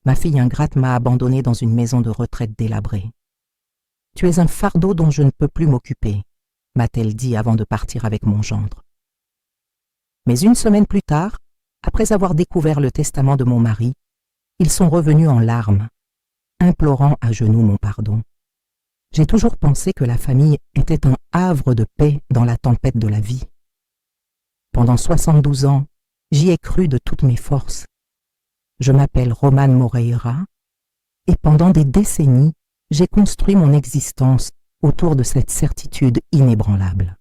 ma fille ingrate m'a abandonnée dans une maison de retraite délabrée. « Tu es un fardeau dont je ne peux plus m'occuper », m'a-t-elle dit avant de partir avec mon gendre. Mais une semaine plus tard, après avoir découvert le testament de mon mari, ils sont revenus en larmes, implorant à genoux mon pardon. J'ai toujours pensé que la famille était un havre de paix dans la tempête de la vie. Pendant 72 ans, j'y ai cru de toutes mes forces. Je m'appelle Romane Moreira et pendant des décennies, j'ai construit mon existence autour de cette certitude inébranlable.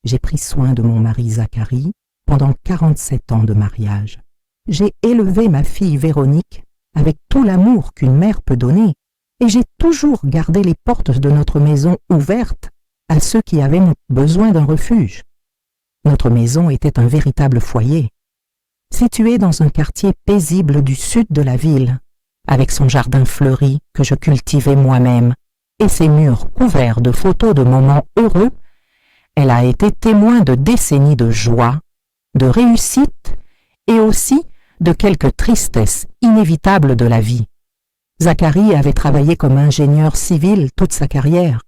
J'ai pris soin de mon mari Zacharie pendant 47 ans de mariage. J'ai élevé ma fille Véronique avec tout l'amour qu'une mère peut donner et j'ai toujours gardé les portes de notre maison ouvertes à ceux qui avaient besoin d'un refuge. Notre maison était un véritable foyer, situé dans un quartier paisible du sud de la ville, avec son jardin fleuri que je cultivais moi-même et ses murs couverts de photos de moments heureux. Elle a été témoin de décennies de joie, de réussite et aussi de quelques tristesses inévitables de la vie. Zacharie avait travaillé comme ingénieur civil toute sa carrière,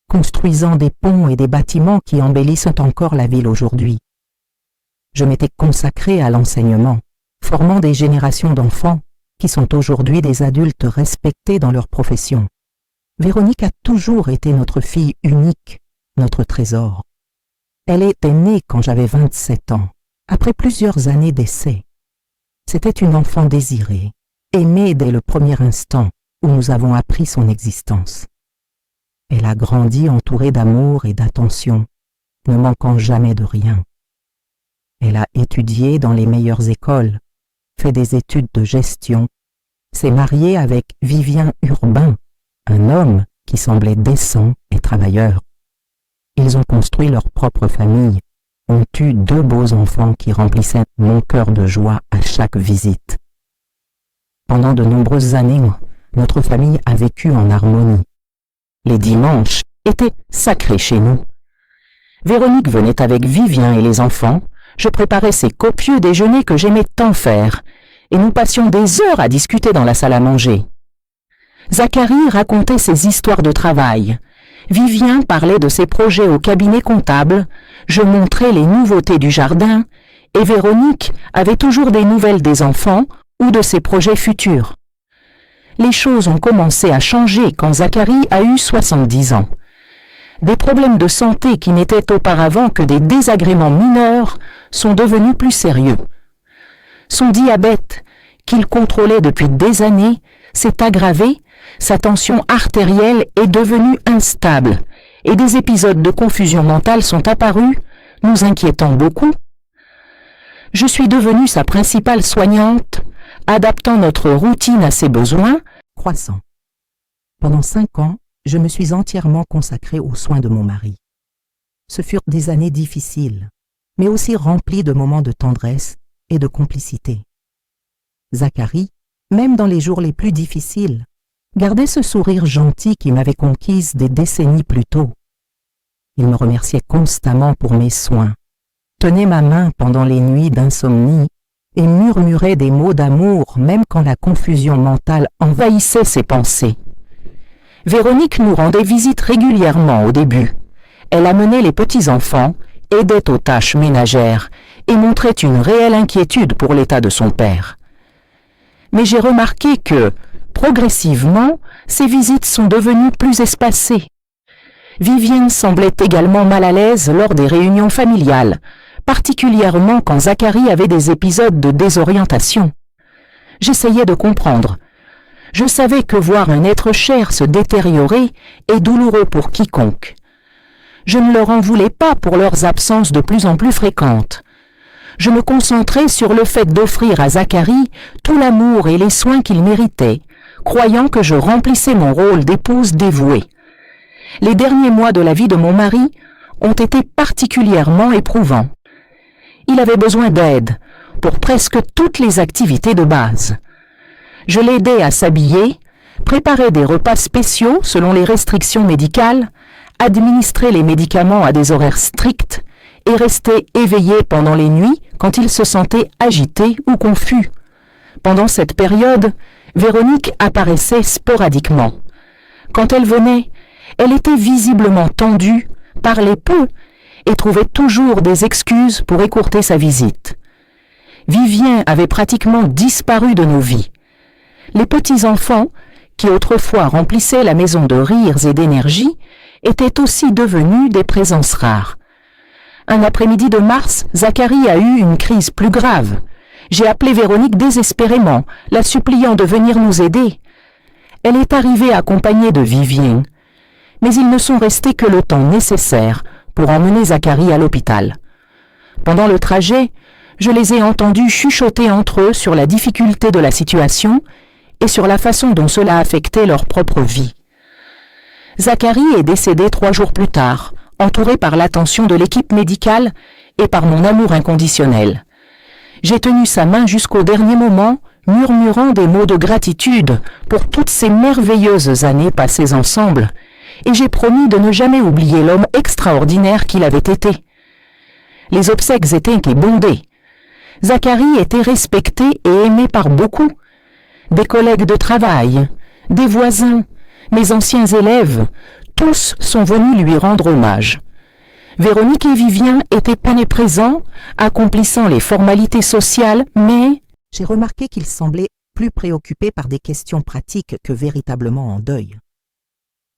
construisant des ponts et des bâtiments qui embellissent encore la ville aujourd'hui. Je m'étais consacrée à l'enseignement, formant des générations d'enfants qui sont aujourd'hui des adultes respectés dans leur profession. Véronique a toujours été notre fille unique, notre trésor. Elle était née quand j'avais 27 ans, après plusieurs années d'essai. C'était une enfant désirée, aimée dès le premier instant où nous avons appris son existence. Elle a grandi entourée d'amour et d'attention, ne manquant jamais de rien. Elle a étudié dans les meilleures écoles, fait des études de gestion, s'est mariée avec Vivien Urbain, un homme qui semblait décent et travailleur. Ils ont construit leur propre famille, ont eu 2 beaux enfants qui remplissaient mon cœur de joie à chaque visite. Pendant de nombreuses années, notre famille a vécu en harmonie. Les dimanches étaient sacrés chez nous. Véronique venait avec Vivien et les enfants, je préparais ces copieux déjeuners que j'aimais tant faire, et nous passions des heures à discuter dans la salle à manger. Zacharie racontait ses histoires de travail. Vivien parlait de ses projets au cabinet comptable, je montrais les nouveautés du jardin, et Véronique avait toujours des nouvelles des enfants ou de ses projets futurs. Les choses ont commencé à changer quand Zacharie a eu 70 ans. Des problèmes de santé qui n'étaient auparavant que des désagréments mineurs sont devenus plus sérieux. Son diabète, qu'il contrôlait depuis des années, s'est aggravé, sa tension artérielle est devenue instable et des épisodes de confusion mentale sont apparus, nous inquiétant beaucoup. Je suis devenue sa principale soignante, adaptant notre routine à ses besoins croissants. Pendant 5 ans, je me suis entièrement consacrée aux soins de mon mari. Ce furent des années difficiles, mais aussi remplies de moments de tendresse et de complicité. Zacharie, même dans les jours les plus difficiles, gardait ce sourire gentil qui m'avait conquise des décennies plus tôt. Il me remerciait constamment pour mes soins, tenait ma main pendant les nuits d'insomnie et murmurait des mots d'amour même quand la confusion mentale envahissait ses pensées. Véronique nous rendait visite régulièrement au début. Elle amenait les petits-enfants, aidait aux tâches ménagères et montrait une réelle inquiétude pour l'état de son père. Mais j'ai remarqué que, progressivement, ces visites sont devenues plus espacées. Vivienne semblait également mal à l'aise lors des réunions familiales, particulièrement quand Zacharie avait des épisodes de désorientation. J'essayais de comprendre. Je savais que voir un être cher se détériorer est douloureux pour quiconque. Je ne leur en voulais pas pour leurs absences de plus en plus fréquentes. Je me concentrais sur le fait d'offrir à Zacharie tout l'amour et les soins qu'il méritait, croyant que je remplissais mon rôle d'épouse dévouée. Les derniers mois de la vie de mon mari ont été particulièrement éprouvants. Il avait besoin d'aide pour presque toutes les activités de base. Je l'aidais à s'habiller, préparer des repas spéciaux selon les restrictions médicales, administrer les médicaments à des horaires stricts et rester éveillé pendant les nuits quand il se sentait agité ou confus. Pendant cette période, Véronique apparaissait sporadiquement. Quand elle venait, elle était visiblement tendue, parlait peu et trouvait toujours des excuses pour écourter sa visite. Vivien avait pratiquement disparu de nos vies. Les petits-enfants, qui autrefois remplissaient la maison de rires et d'énergie, étaient aussi devenus des présences rares. Un après-midi de mars, Zacharie a eu une crise plus grave. J'ai appelé Véronique désespérément, la suppliant de venir nous aider. Elle est arrivée accompagnée de Vivien, mais ils ne sont restés que le temps nécessaire pour emmener Zacharie à l'hôpital. Pendant le trajet, je les ai entendus chuchoter entre eux sur la difficulté de la situation et sur la façon dont cela affectait leur propre vie. Zacharie est décédé 3 jours plus tard, entouré par l'attention de l'équipe médicale et par mon amour inconditionnel. J'ai tenu sa main jusqu'au dernier moment, murmurant des mots de gratitude pour toutes ces merveilleuses années passées ensemble, et j'ai promis de ne jamais oublier l'homme extraordinaire qu'il avait été. Les obsèques étaient bondées. Zacharie était respecté et aimé par beaucoup. Des collègues de travail, des voisins, mes anciens élèves, tous sont venus lui rendre hommage. Véronique et Vivien étaient pas présents, accomplissant les formalités sociales, mais j'ai remarqué qu'il semblait plus préoccupé par des questions pratiques que véritablement en deuil.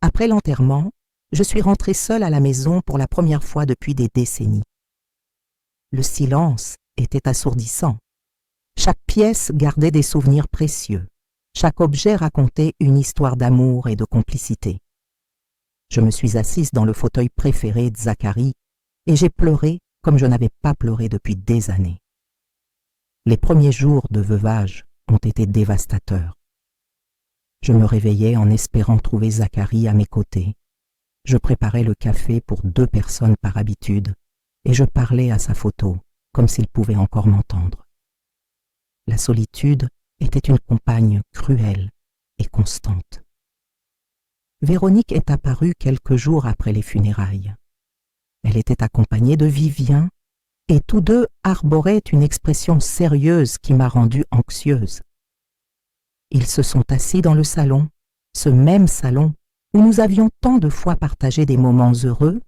Après l'enterrement, je suis rentrée seule à la maison pour la première fois depuis des décennies. Le silence était assourdissant. Chaque pièce gardait des souvenirs précieux. Chaque objet racontait une histoire d'amour et de complicité. Je me suis assise dans le fauteuil préféré de Zacharie et j'ai pleuré comme je n'avais pas pleuré depuis des années. Les premiers jours de veuvage ont été dévastateurs. Je me réveillais en espérant trouver Zacharie à mes côtés. Je préparais le café pour 2 personnes par habitude et je parlais à sa photo comme s'il pouvait encore m'entendre. La solitude était une compagne cruelle et constante. Véronique est apparue quelques jours après les funérailles. Elle était accompagnée de Vivien et tous deux arboraient une expression sérieuse qui m'a rendue anxieuse. Ils se sont assis dans le salon, ce même salon où nous avions tant de fois partagé des moments heureux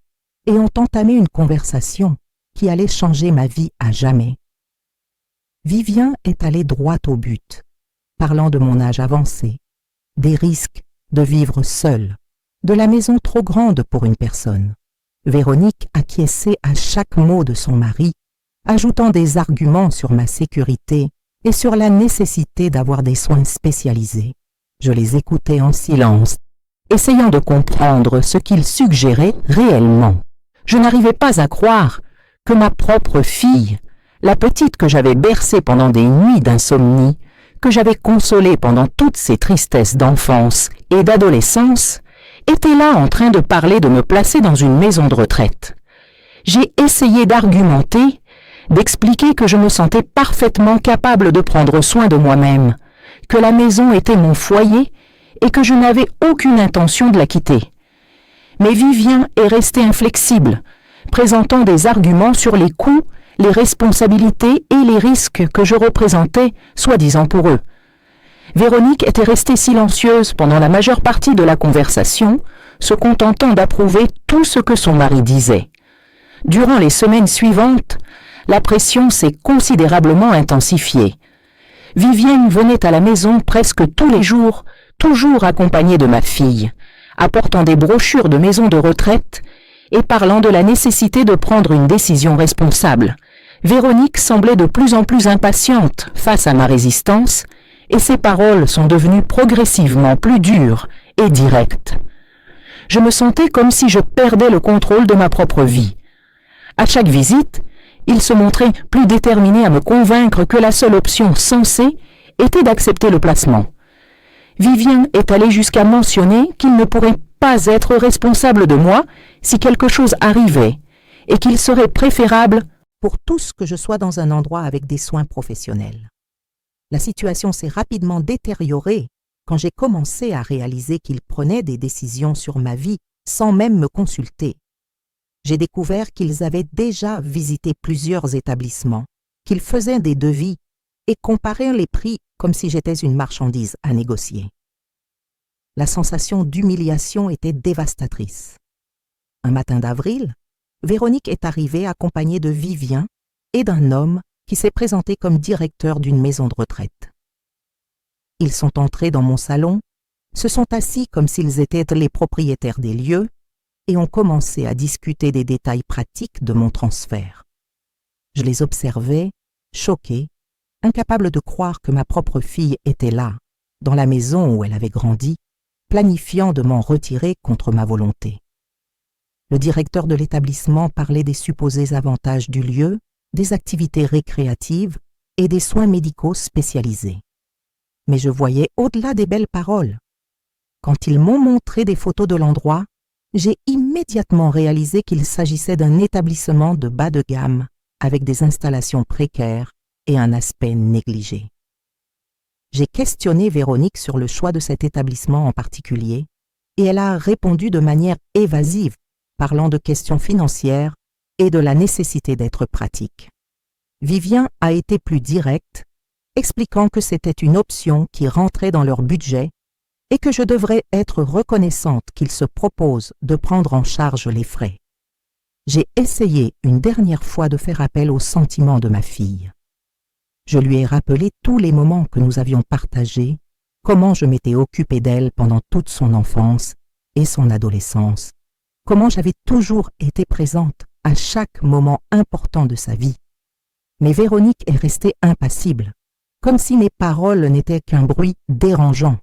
et ont entamé une conversation qui allait changer ma vie à jamais. Vivien est allé droit au but, parlant de mon âge avancé, des risques de vivre seule, de la maison trop grande pour une personne. Véronique acquiesçait à chaque mot de son mari, ajoutant des arguments sur ma sécurité et sur la nécessité d'avoir des soins spécialisés. Je les écoutais en silence, essayant de comprendre ce qu'ils suggéraient réellement. Je n'arrivais pas à croire que ma propre fille, la petite que j'avais bercée pendant des nuits d'insomnie, que j'avais consolée pendant toutes ces tristesses d'enfance et d'adolescence, était là en train de parler de me placer dans une maison de retraite. J'ai essayé d'argumenter, d'expliquer que je me sentais parfaitement capable de prendre soin de moi-même, que la maison était mon foyer et que je n'avais aucune intention de la quitter. Mais Vivien est resté inflexible, présentant des arguments sur les coûts, les responsabilités et les risques que je représentais, soi-disant pour eux. Véronique était restée silencieuse pendant la majeure partie de la conversation, se contentant d'approuver tout ce que son mari disait. Durant les semaines suivantes, la pression s'est considérablement intensifiée. Vivienne venait à la maison presque tous les jours, toujours accompagnée de ma fille, apportant des brochures de maisons de retraite et parlant de la nécessité de prendre une décision responsable. Véronique semblait de plus en plus impatiente face à ma résistance et ses paroles sont devenues progressivement plus dures et directes. Je me sentais comme si je perdais le contrôle de ma propre vie. À chaque visite, il se montrait plus déterminé à me convaincre que la seule option sensée était d'accepter le placement. Vivien est allé jusqu'à mentionner qu'il ne pourrait pas être responsable de moi si quelque chose arrivait et qu'il serait préférable pour tous que je sois dans un endroit avec des soins professionnels. La situation s'est rapidement détériorée quand j'ai commencé à réaliser qu'il prenait des décisions sur ma vie sans même me consulter. J'ai découvert qu'ils avaient déjà visité plusieurs établissements, qu'ils faisaient des devis et comparaient les prix comme si j'étais une marchandise à négocier. La sensation d'humiliation était dévastatrice. Un matin d'avril, Véronique est arrivée accompagnée de Vivien et d'un homme qui s'est présenté comme directeur d'une maison de retraite. Ils sont entrés dans mon salon, se sont assis comme s'ils étaient les propriétaires des lieux et ont commencé à discuter des détails pratiques de mon transfert. Je les observais, choquée, incapable de croire que ma propre fille était là, dans la maison où elle avait grandi, planifiant de m'en retirer contre ma volonté. Le directeur de l'établissement parlait des supposés avantages du lieu, des activités récréatives et des soins médicaux spécialisés. Mais je voyais au-delà des belles paroles. Quand ils m'ont montré des photos de l'endroit, j'ai immédiatement réalisé qu'il s'agissait d'un établissement de bas de gamme, avec des installations précaires et un aspect négligé. J'ai questionné Véronique sur le choix de cet établissement en particulier, et elle a répondu de manière évasive, parlant de questions financières et de la nécessité d'être pratique. Vivien a été plus direct, expliquant que c'était une option qui rentrait dans leur budget et que je devrais être reconnaissante qu'ils se proposent de prendre en charge les frais. J'ai essayé une dernière fois de faire appel aux sentiments de ma fille. Je lui ai rappelé tous les moments que nous avions partagés, comment je m'étais occupée d'elle pendant toute son enfance et son adolescence, comment j'avais toujours été présente à chaque moment important de sa vie. Mais Véronique est restée impassible, comme si mes paroles n'étaient qu'un bruit dérangeant.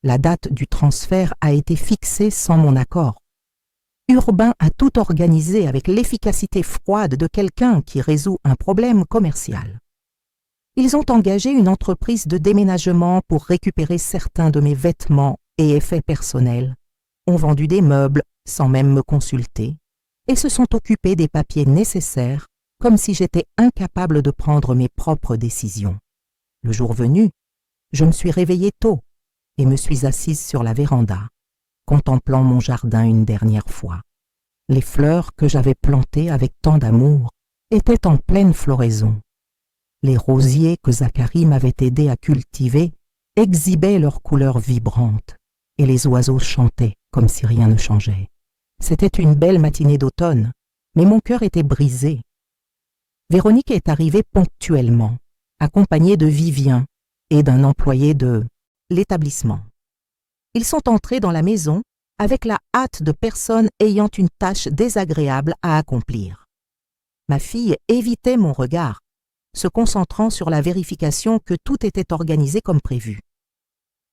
La date du transfert a été fixée sans mon accord. Urbain a tout organisé avec l'efficacité froide de quelqu'un qui résout un problème commercial. Ils ont engagé une entreprise de déménagement pour récupérer certains de mes vêtements et effets personnels, ont vendu des meubles sans même me consulter, et se sont occupés des papiers nécessaires comme si j'étais incapable de prendre mes propres décisions. Le jour venu, je me suis réveillée tôt et me suis assise sur la véranda, contemplant mon jardin une dernière fois. Les fleurs que j'avais plantées avec tant d'amour étaient en pleine floraison. Les rosiers que Zacharie m'avait aidé à cultiver exhibaient leurs couleurs vibrantes et les oiseaux chantaient comme si rien ne changeait. C'était une belle matinée d'automne, mais mon cœur était brisé. Véronique est arrivée ponctuellement, accompagnée de Vivien et d'un employé de l'établissement. Ils sont entrés dans la maison avec la hâte de personnes ayant une tâche désagréable à accomplir. Ma fille évitait mon regard, se concentrant sur la vérification que tout était organisé comme prévu.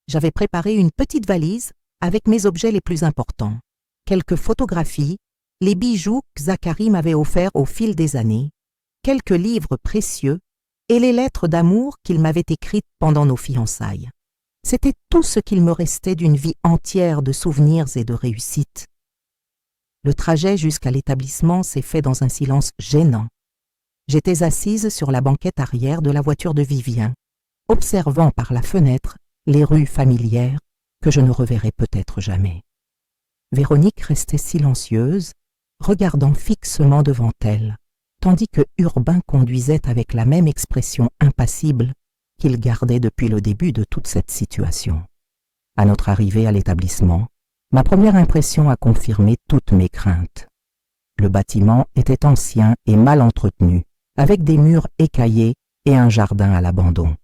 J'avais préparé une petite valise avec mes objets les plus importants, quelques photographies, les bijoux que Zacharie m'avait offerts au fil des années, quelques livres précieux et les lettres d'amour qu'il m'avait écrites pendant nos fiançailles. C'était tout ce qu'il me restait d'une vie entière de souvenirs et de réussites. Le trajet jusqu'à l'établissement s'est fait dans un silence gênant. J'étais assise sur la banquette arrière de la voiture de Vivien, observant par la fenêtre les rues familières que je ne reverrai peut-être jamais. Véronique restait silencieuse, regardant fixement devant elle, tandis que Urbain conduisait avec la même expression impassible qu'il gardait depuis le début de toute cette situation. À notre arrivée à l'établissement, ma première impression a confirmé toutes mes craintes. Le bâtiment était ancien et mal entretenu, avec des murs écaillés et un jardin à l'abandon.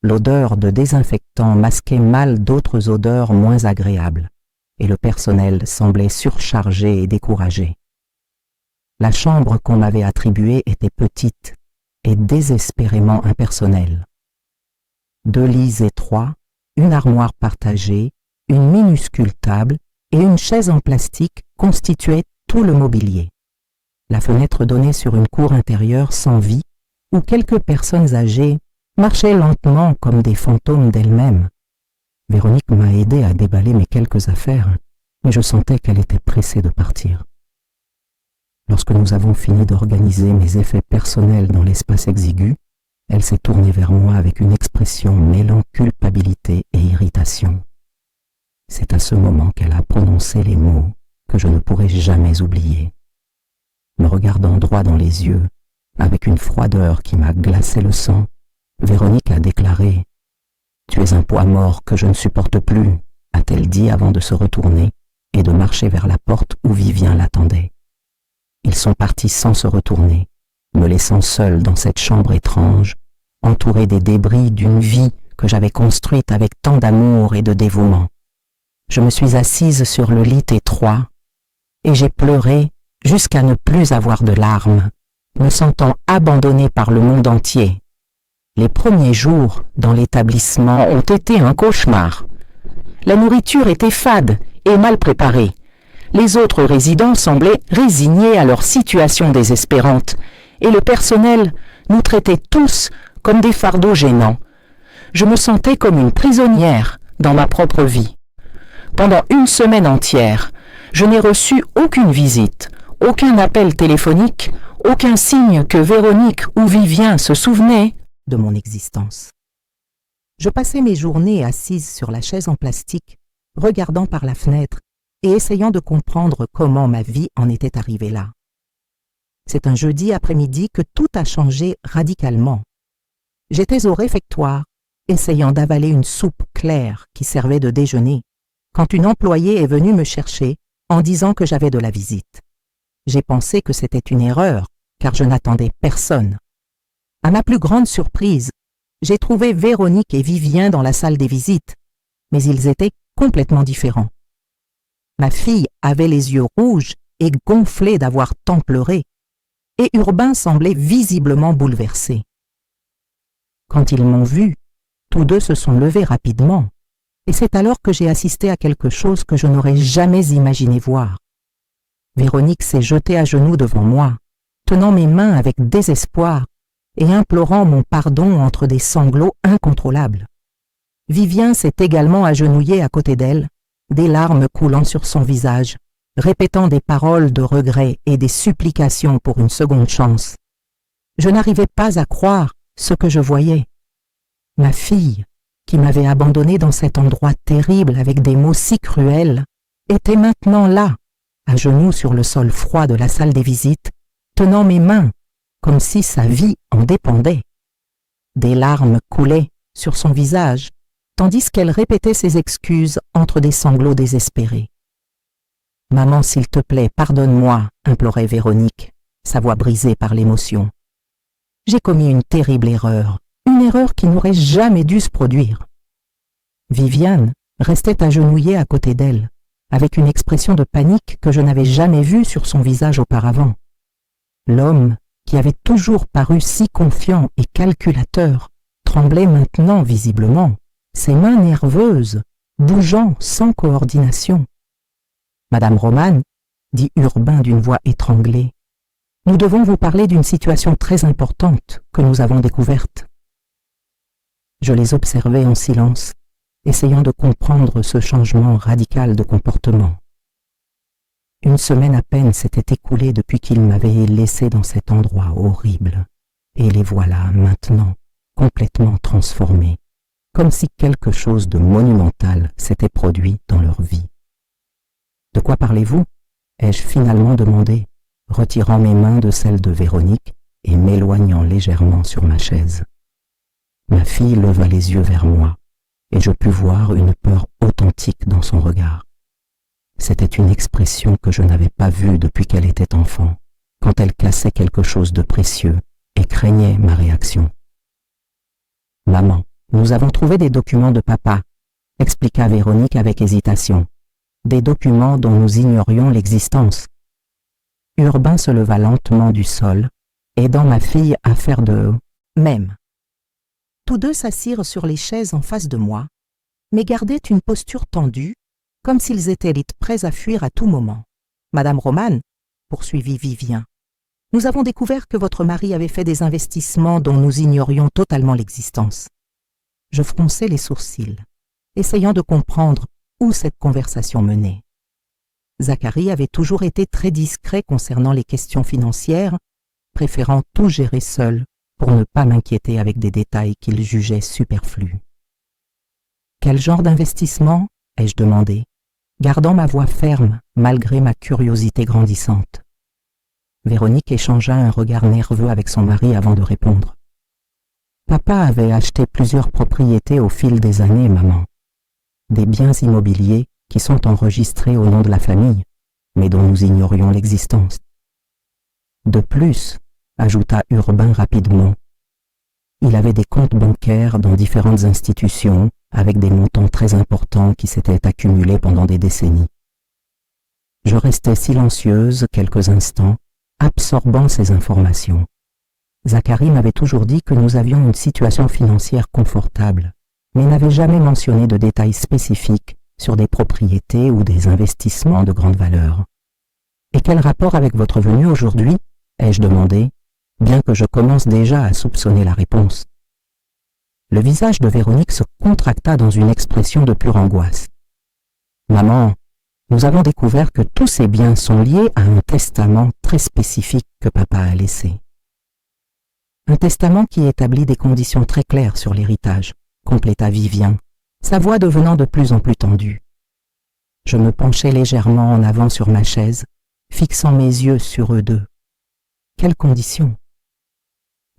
L'odeur de désinfectant masquait mal d'autres odeurs moins agréables, et le personnel semblait surchargé et découragé. La chambre qu'on m'avait attribuée était petite et désespérément impersonnelle. 2 lits étroits, une armoire partagée, une minuscule table et une chaise en plastique constituaient tout le mobilier. La fenêtre donnait sur une cour intérieure sans vie, où quelques personnes âgées marchaient lentement comme des fantômes d'elles-mêmes. Véronique m'a aidé à déballer mes quelques affaires, mais je sentais qu'elle était pressée de partir. Lorsque nous avons fini d'organiser mes effets personnels dans l'espace exigu, elle s'est tournée vers moi avec une expression mêlant culpabilité et irritation. C'est à ce moment qu'elle a prononcé les mots que je ne pourrai jamais oublier. Me regardant droit dans les yeux, avec une froideur qui m'a glacé le sang, Véronique a déclaré « Tu es un poids mort que je ne supporte plus », a-t-elle dit avant de se retourner et de marcher vers la porte où Vivien l'attendait. Ils sont partis sans se retourner, me laissant seul dans cette chambre étrange, entouré des débris d'une vie que j'avais construite avec tant d'amour et de dévouement. Je me suis assise sur le lit étroit et j'ai pleuré jusqu'à ne plus avoir de larmes, me sentant abandonnée par le monde entier. Les premiers jours dans l'établissement ont été un cauchemar. La nourriture était fade et mal préparée. Les autres résidents semblaient résignés à leur situation désespérante et le personnel nous traitait tous comme des fardeaux gênants. Je me sentais comme une prisonnière dans ma propre vie. Pendant une semaine entière, je n'ai reçu aucune visite, aucun appel téléphonique, aucun signe que Véronique ou Vivien se souvenaient de mon existence. Je passais mes journées assise sur la chaise en plastique, regardant par la fenêtre et essayant de comprendre comment ma vie en était arrivée là. C'est un jeudi après-midi que tout a changé radicalement. J'étais au réfectoire, essayant d'avaler une soupe claire qui servait de déjeuner, quand une employée est venue me chercher en disant que j'avais de la visite. J'ai pensé que c'était une erreur, car je n'attendais personne. À ma plus grande surprise, j'ai trouvé Véronique et Vivien dans la salle des visites, mais ils étaient complètement différents. Ma fille avait les yeux rouges et gonflés d'avoir tant pleuré, et Urbain semblait visiblement bouleversé. Quand ils m'ont vu, tous deux se sont levés rapidement, et c'est alors que j'ai assisté à quelque chose que je n'aurais jamais imaginé voir. Véronique s'est jetée à genoux devant moi, tenant mes mains avec désespoir et implorant mon pardon entre des sanglots incontrôlables. Vivien s'est également agenouillé à côté d'elle, des larmes coulant sur son visage, répétant des paroles de regret et des supplications pour une seconde chance. Je n'arrivais pas à croire ce que je voyais. Ma fille, qui m'avait abandonnée dans cet endroit terrible avec des mots si cruels, était maintenant là, à genoux sur le sol froid de la salle des visites, tenant mes mains, comme si sa vie en dépendait. Des larmes coulaient sur son visage, tandis qu'elle répétait ses excuses entre des sanglots désespérés. « Maman, s'il te plaît, pardonne-moi » implorait Véronique, sa voix brisée par l'émotion. « J'ai commis une terrible erreur, une erreur qui n'aurait jamais dû se produire. » Viviane restait agenouillée à côté d'elle, avec une expression de panique que je n'avais jamais vue sur son visage auparavant. L'homme, qui avait toujours paru si confiant et calculateur, tremblait maintenant visiblement, ses mains nerveuses, bougeant sans coordination. « Madame Romane, » dit Urbain d'une voix étranglée, « nous devons vous parler d'une situation très importante que nous avons découverte. » Je les observais en silence, essayant de comprendre ce changement radical de comportement. Une semaine à peine s'était écoulée depuis qu'ils m'avaient laissé dans cet endroit horrible, et les voilà maintenant complètement transformés, comme si quelque chose de monumental s'était produit dans leur vie. « De quoi parlez-vous » ai-je finalement demandé, retirant mes mains de celles de Véronique et m'éloignant légèrement sur ma chaise. Ma fille leva les yeux vers moi, et je pus voir une peur authentique dans son regard. C'était une expression que je n'avais pas vue depuis qu'elle était enfant, quand elle cassait quelque chose de précieux et craignait ma réaction. « Maman, nous avons trouvé des documents de papa », expliqua Véronique avec hésitation. « Des documents dont nous ignorions l'existence. » Urbain se leva lentement du sol, aidant ma fille à faire de même. Tous deux s'assirent sur les chaises en face de moi, mais gardaient une posture tendue, comme s'ils étaient prêts à fuir à tout moment. « Madame Romane, » poursuivit Vivien, « nous avons découvert que votre mari avait fait des investissements dont nous ignorions totalement l'existence. » Je fronçai les sourcils, essayant de comprendre où cette conversation menait. Zacharie avait toujours été très discret concernant les questions financières, préférant tout gérer seul pour ne pas m'inquiéter avec des détails qu'il jugeait superflus. « Quel genre d'investissement ?» ai-je demandé, gardant ma voix ferme malgré ma curiosité grandissante. Véronique échangea un regard nerveux avec son mari avant de répondre. « Papa avait acheté plusieurs propriétés au fil des années, maman. Des biens immobiliers qui sont enregistrés au nom de la famille, mais dont nous ignorions l'existence. De plus, ajouta Urbain rapidement, il avait des comptes bancaires dans différentes institutions avec des montants très importants qui s'étaient accumulés pendant des décennies. Je restais silencieuse quelques instants, absorbant ces informations. Zacharie m'avait toujours dit que nous avions une situation financière confortable, mais n'avait jamais mentionné de détails spécifiques sur des propriétés ou des investissements de grande valeur. « Et quel rapport avec votre venue aujourd'hui ?» ai-je demandé, bien que je commence déjà à soupçonner la réponse. Le visage de Véronique se contracta dans une expression de pure angoisse. « Maman, nous avons découvert que tous ces biens sont liés à un testament très spécifique que papa a laissé. Un testament qui établit des conditions très claires sur l'héritage, compléta Vivien, sa voix devenant de plus en plus tendue. Je me penchai légèrement en avant sur ma chaise, fixant mes yeux sur eux deux. Quelles conditions?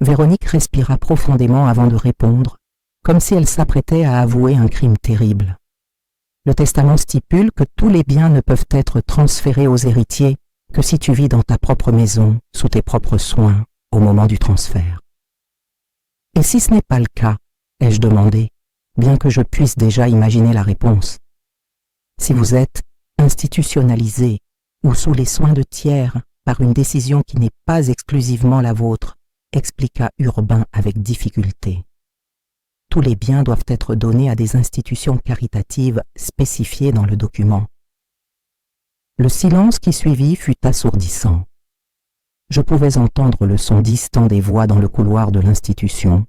Véronique respira profondément avant de répondre, comme si elle s'apprêtait à avouer un crime terrible. Le testament stipule que tous les biens ne peuvent être transférés aux héritiers que si tu vis dans ta propre maison, sous tes propres soins, au moment du transfert. Et si ce n'est pas le cas, ai-je demandé, bien que je puisse déjà imaginer la réponse. Si vous êtes institutionnalisé ou sous les soins de tiers par une décision qui n'est pas exclusivement la vôtre, expliqua Urbain avec difficulté. Tous les biens doivent être donnés à des institutions caritatives spécifiées dans le document. Le silence qui suivit fut assourdissant. Je pouvais entendre le son distant des voix dans le couloir de l'institution,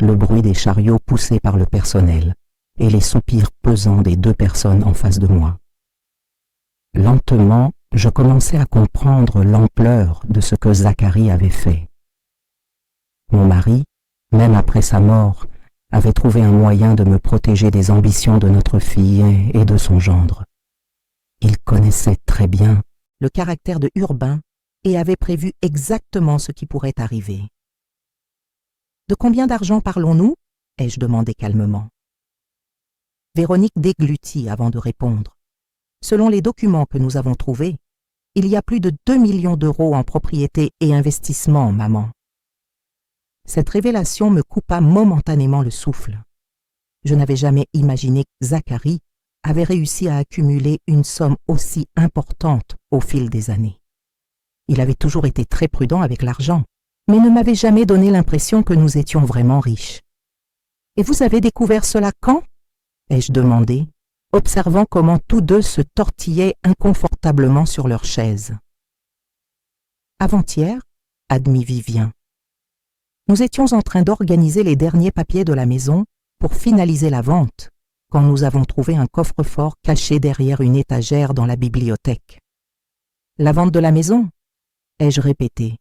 le bruit des chariots poussés par le personnel et les soupirs pesants des deux personnes en face de moi. Lentement, je commençais à comprendre l'ampleur de ce que Zacharie avait fait. Mon mari, même après sa mort, avait trouvé un moyen de me protéger des ambitions de notre fille et de son gendre. Il connaissait très bien le caractère de Urbain et avait prévu exactement ce qui pourrait arriver. « De combien d'argent parlons-nous » ai-je demandé calmement. Véronique déglutit avant de répondre. Selon les documents que nous avons trouvés, il y a plus de 2 millions d'euros en propriété et investissement, maman. Cette révélation me coupa momentanément le souffle. Je n'avais jamais imaginé que Zacharie avait réussi à accumuler une somme aussi importante au fil des années. Il avait toujours été très prudent avec l'argent, mais ne m'avait jamais donné l'impression que nous étions vraiment riches. « Et vous avez découvert cela quand » ai-je demandé, observant comment tous deux se tortillaient inconfortablement sur leur chaise. « Avant-hier, » admit Vivien. Nous étions en train d'organiser les derniers papiers de la maison pour finaliser la vente, quand nous avons trouvé un coffre-fort caché derrière une étagère dans la bibliothèque. « La vente de la maison » ai-je répété,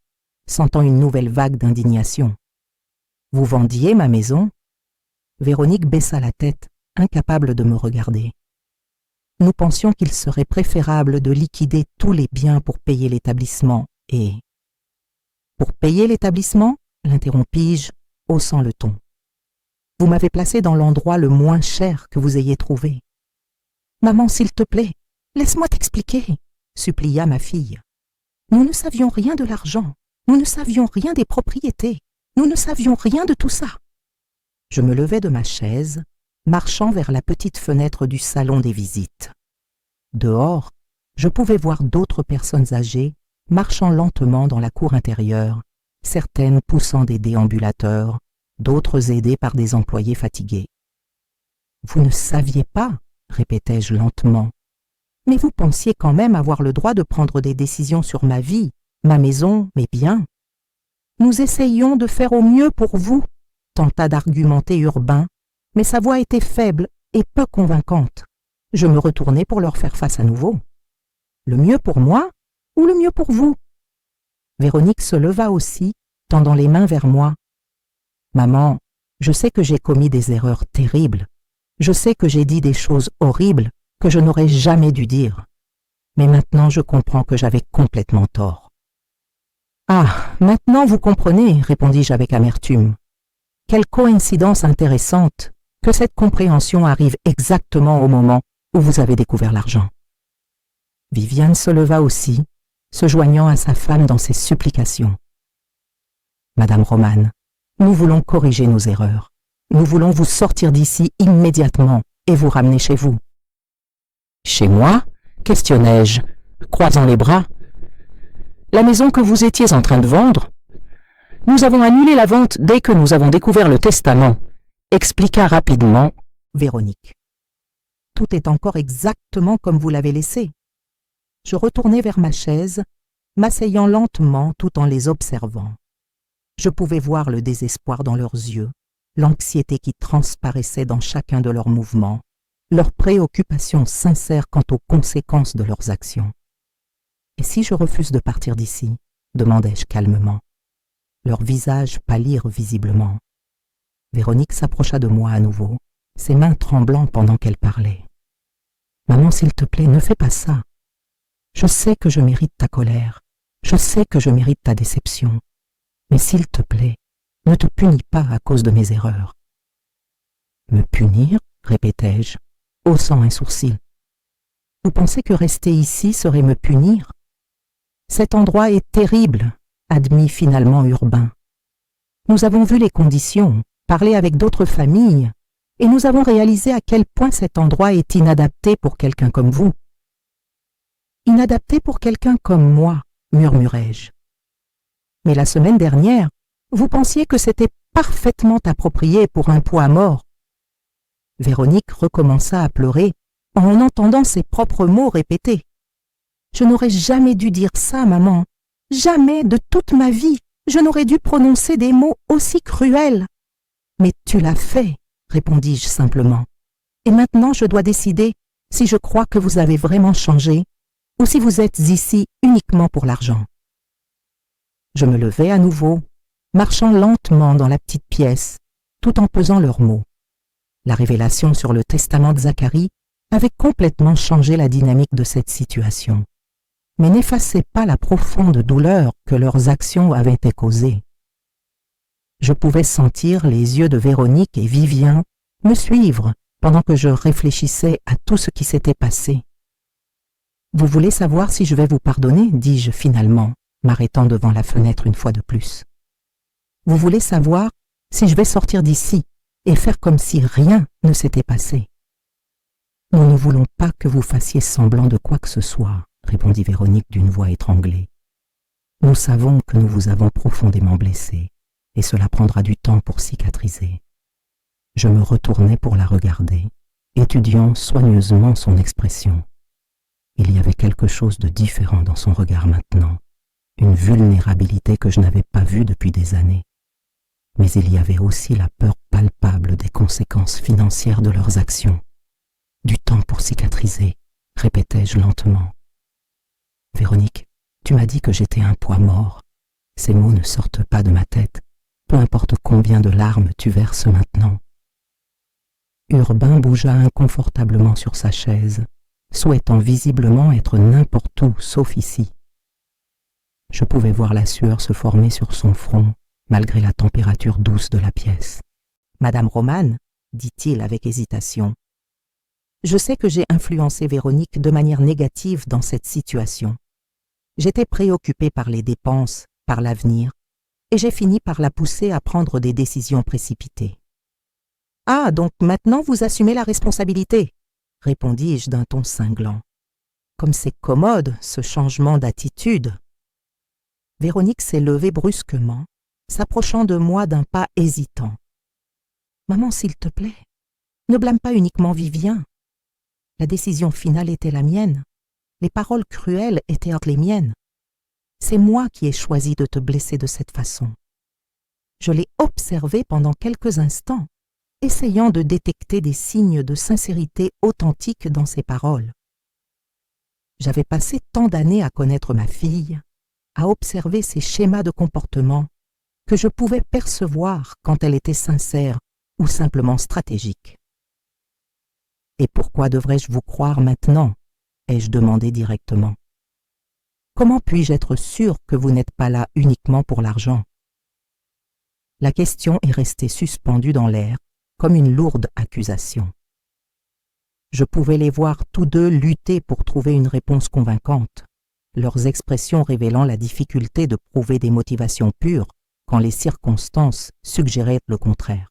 sentant une nouvelle vague d'indignation. « Vous vendiez ma maison » Véronique baissa la tête, incapable de me regarder. Nous pensions qu'il serait préférable de liquider tous les biens pour payer l'établissement et... « Pour payer l'établissement » l'interrompis-je, haussant le ton. « Vous m'avez placé dans l'endroit le moins cher que vous ayez trouvé. »« Maman, s'il te plaît, laisse-moi t'expliquer, » supplia ma fille. « Nous ne savions rien de l'argent, nous ne savions rien des propriétés, nous ne savions rien de tout ça. » Je me levai de ma chaise, marchant vers la petite fenêtre du salon des visites. Dehors, je pouvais voir d'autres personnes âgées marchant lentement dans la cour intérieure, certaines poussant des déambulateurs, d'autres aidées par des employés fatigués. « Vous ne saviez pas » répétai-je lentement. « Mais vous pensiez quand même avoir le droit de prendre des décisions sur ma vie, ma maison, mes biens. Nous essayions de faire au mieux pour vous, » tenta d'argumenter Urbain, mais sa voix était faible et peu convaincante. Je me retournai pour leur faire face à nouveau. « Le mieux pour moi ou le mieux pour vous ?» Véronique se leva aussi, tendant les mains vers moi. « Maman, je sais que j'ai commis des erreurs terribles. Je sais que j'ai dit des choses horribles que je n'aurais jamais dû dire. Mais maintenant je comprends que j'avais complètement tort. »« Ah, maintenant vous comprenez, répondis-je avec amertume. Quelle coïncidence intéressante que cette compréhension arrive exactement au moment où vous avez découvert l'argent. Viviane se leva aussi, se joignant à sa femme dans ses supplications. Madame Romane, nous voulons corriger nos erreurs. Nous voulons vous sortir d'ici immédiatement et vous ramener chez vous. Chez moi ? Questionnai-je, croisant les bras. La maison que vous étiez en train de vendre ? Nous avons annulé la vente dès que nous avons découvert le testament, expliqua rapidement Véronique. Tout est encore exactement comme vous l'avez laissé. Je retournai vers ma chaise, m'asseyant lentement tout en les observant. Je pouvais voir le désespoir dans leurs yeux, l'anxiété qui transparaissait dans chacun de leurs mouvements, leur préoccupation sincère quant aux conséquences de leurs actions. « Et si je refuse de partir d'ici ?» demandai-je calmement. Leurs visages pâlirent visiblement. Véronique s'approcha de moi à nouveau, ses mains tremblant pendant qu'elle parlait. « Maman, s'il te plaît, ne fais pas ça. Je sais que je mérite ta colère, je sais que je mérite ta déception, mais s'il te plaît, ne te punis pas à cause de mes erreurs. » « Me punir ?» répétai-je, haussant un sourcil. « Vous pensez que rester ici serait me punir ? Cet endroit est terrible, admit finalement Urbain. Nous avons vu les conditions, parlé avec d'autres familles, et nous avons réalisé à quel point cet endroit est inadapté pour quelqu'un comme vous. » « Inadapté pour quelqu'un comme moi, murmurai-je. Mais la semaine dernière, vous pensiez que c'était parfaitement approprié pour un poids mort. » Véronique recommença à pleurer en entendant ses propres mots répétés. « Je n'aurais jamais dû dire ça, maman. Jamais de toute ma vie, je n'aurais dû prononcer des mots aussi cruels. »« Mais tu l'as fait, » répondis-je simplement. « Et maintenant je dois décider si je crois que vous avez vraiment changé ou si vous êtes ici uniquement pour l'argent. » Je me levai à nouveau, marchant lentement dans la petite pièce, tout en pesant leurs mots. La révélation sur le testament de Zacharie avait complètement changé la dynamique de cette situation, mais n'effaçait pas la profonde douleur que leurs actions avaient causée. Je pouvais sentir les yeux de Véronique et Vivien me suivre pendant que je réfléchissais à tout ce qui s'était passé. « Vous voulez savoir si je vais vous pardonner ?» dis-je finalement, m'arrêtant devant la fenêtre une fois de plus. « Vous voulez savoir si je vais sortir d'ici et faire comme si rien ne s'était passé ?» « Nous ne voulons pas que vous fassiez semblant de quoi que ce soit, » répondit Véronique d'une voix étranglée. « Nous savons que nous vous avons profondément blessé, et cela prendra du temps pour cicatriser. » Je me retournai pour la regarder, étudiant soigneusement son expression. Il y avait quelque chose de différent dans son regard maintenant, une vulnérabilité que je n'avais pas vue depuis des années. Mais il y avait aussi la peur palpable des conséquences financières de leurs actions. Du temps pour cicatriser, répétai-je lentement. « Véronique, tu m'as dit que j'étais un poids mort. Ces mots ne sortent pas de ma tête, peu importe combien de larmes tu verses maintenant. » Urbain bougea inconfortablement sur sa chaise, souhaitant visiblement être n'importe où sauf ici. Je pouvais voir la sueur se former sur son front, malgré la température douce de la pièce. « Madame Romane, » dit-il avec hésitation, « je sais que j'ai influencé Véronique de manière négative dans cette situation. J'étais préoccupée par les dépenses, par l'avenir, et j'ai fini par la pousser à prendre des décisions précipitées. »« Ah, donc maintenant vous assumez la responsabilité ?» répondis-je d'un ton cinglant. « Comme c'est commode, ce changement d'attitude !» Véronique s'est levée brusquement, s'approchant de moi d'un pas hésitant. « Maman, s'il te plaît, ne blâme pas uniquement Vivien. La décision finale était la mienne. Les paroles cruelles étaient les miennes. C'est moi qui ai choisi de te blesser de cette façon. Je l'ai observé pendant quelques instants, essayant de détecter des signes de sincérité authentique dans ses paroles. J'avais passé tant d'années à connaître ma fille, à observer ses schémas de comportement, que je pouvais percevoir quand elle était sincère ou simplement stratégique. « Et pourquoi devrais-je vous croire maintenant ?» ai-je demandé directement. « Comment puis-je être sûr que vous n'êtes pas là uniquement pour l'argent ?» La question est restée suspendue dans l'air, comme une lourde accusation. Je pouvais les voir tous deux lutter pour trouver une réponse convaincante, leurs expressions révélant la difficulté de prouver des motivations pures quand les circonstances suggéraient le contraire.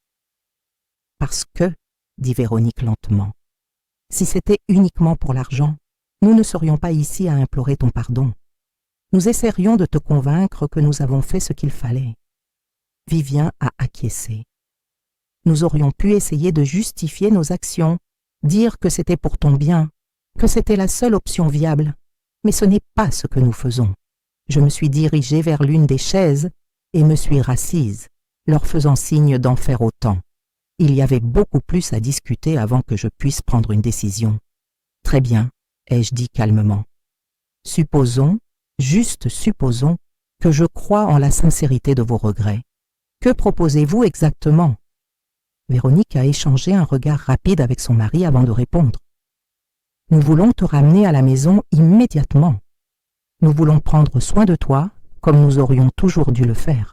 « Parce que, dit Véronique lentement, si c'était uniquement pour l'argent, nous ne serions pas ici à implorer ton pardon. Nous essaierions de te convaincre que nous avons fait ce qu'il fallait. » Vivien a acquiescé. Nous aurions pu essayer de justifier nos actions, dire que c'était pour ton bien, que c'était la seule option viable, mais ce n'est pas ce que nous faisons. Je me suis dirigée vers l'une des chaises et me suis rassise, leur faisant signe d'en faire autant. Il y avait beaucoup plus à discuter avant que je puisse prendre une décision. « Très bien, » ai-je dit calmement. « Supposons, juste supposons, que je crois en la sincérité de vos regrets. Que proposez-vous exactement ?» Véronique a échangé un regard rapide avec son mari avant de répondre. « Nous voulons te ramener à la maison immédiatement. Nous voulons prendre soin de toi comme nous aurions toujours dû le faire. »«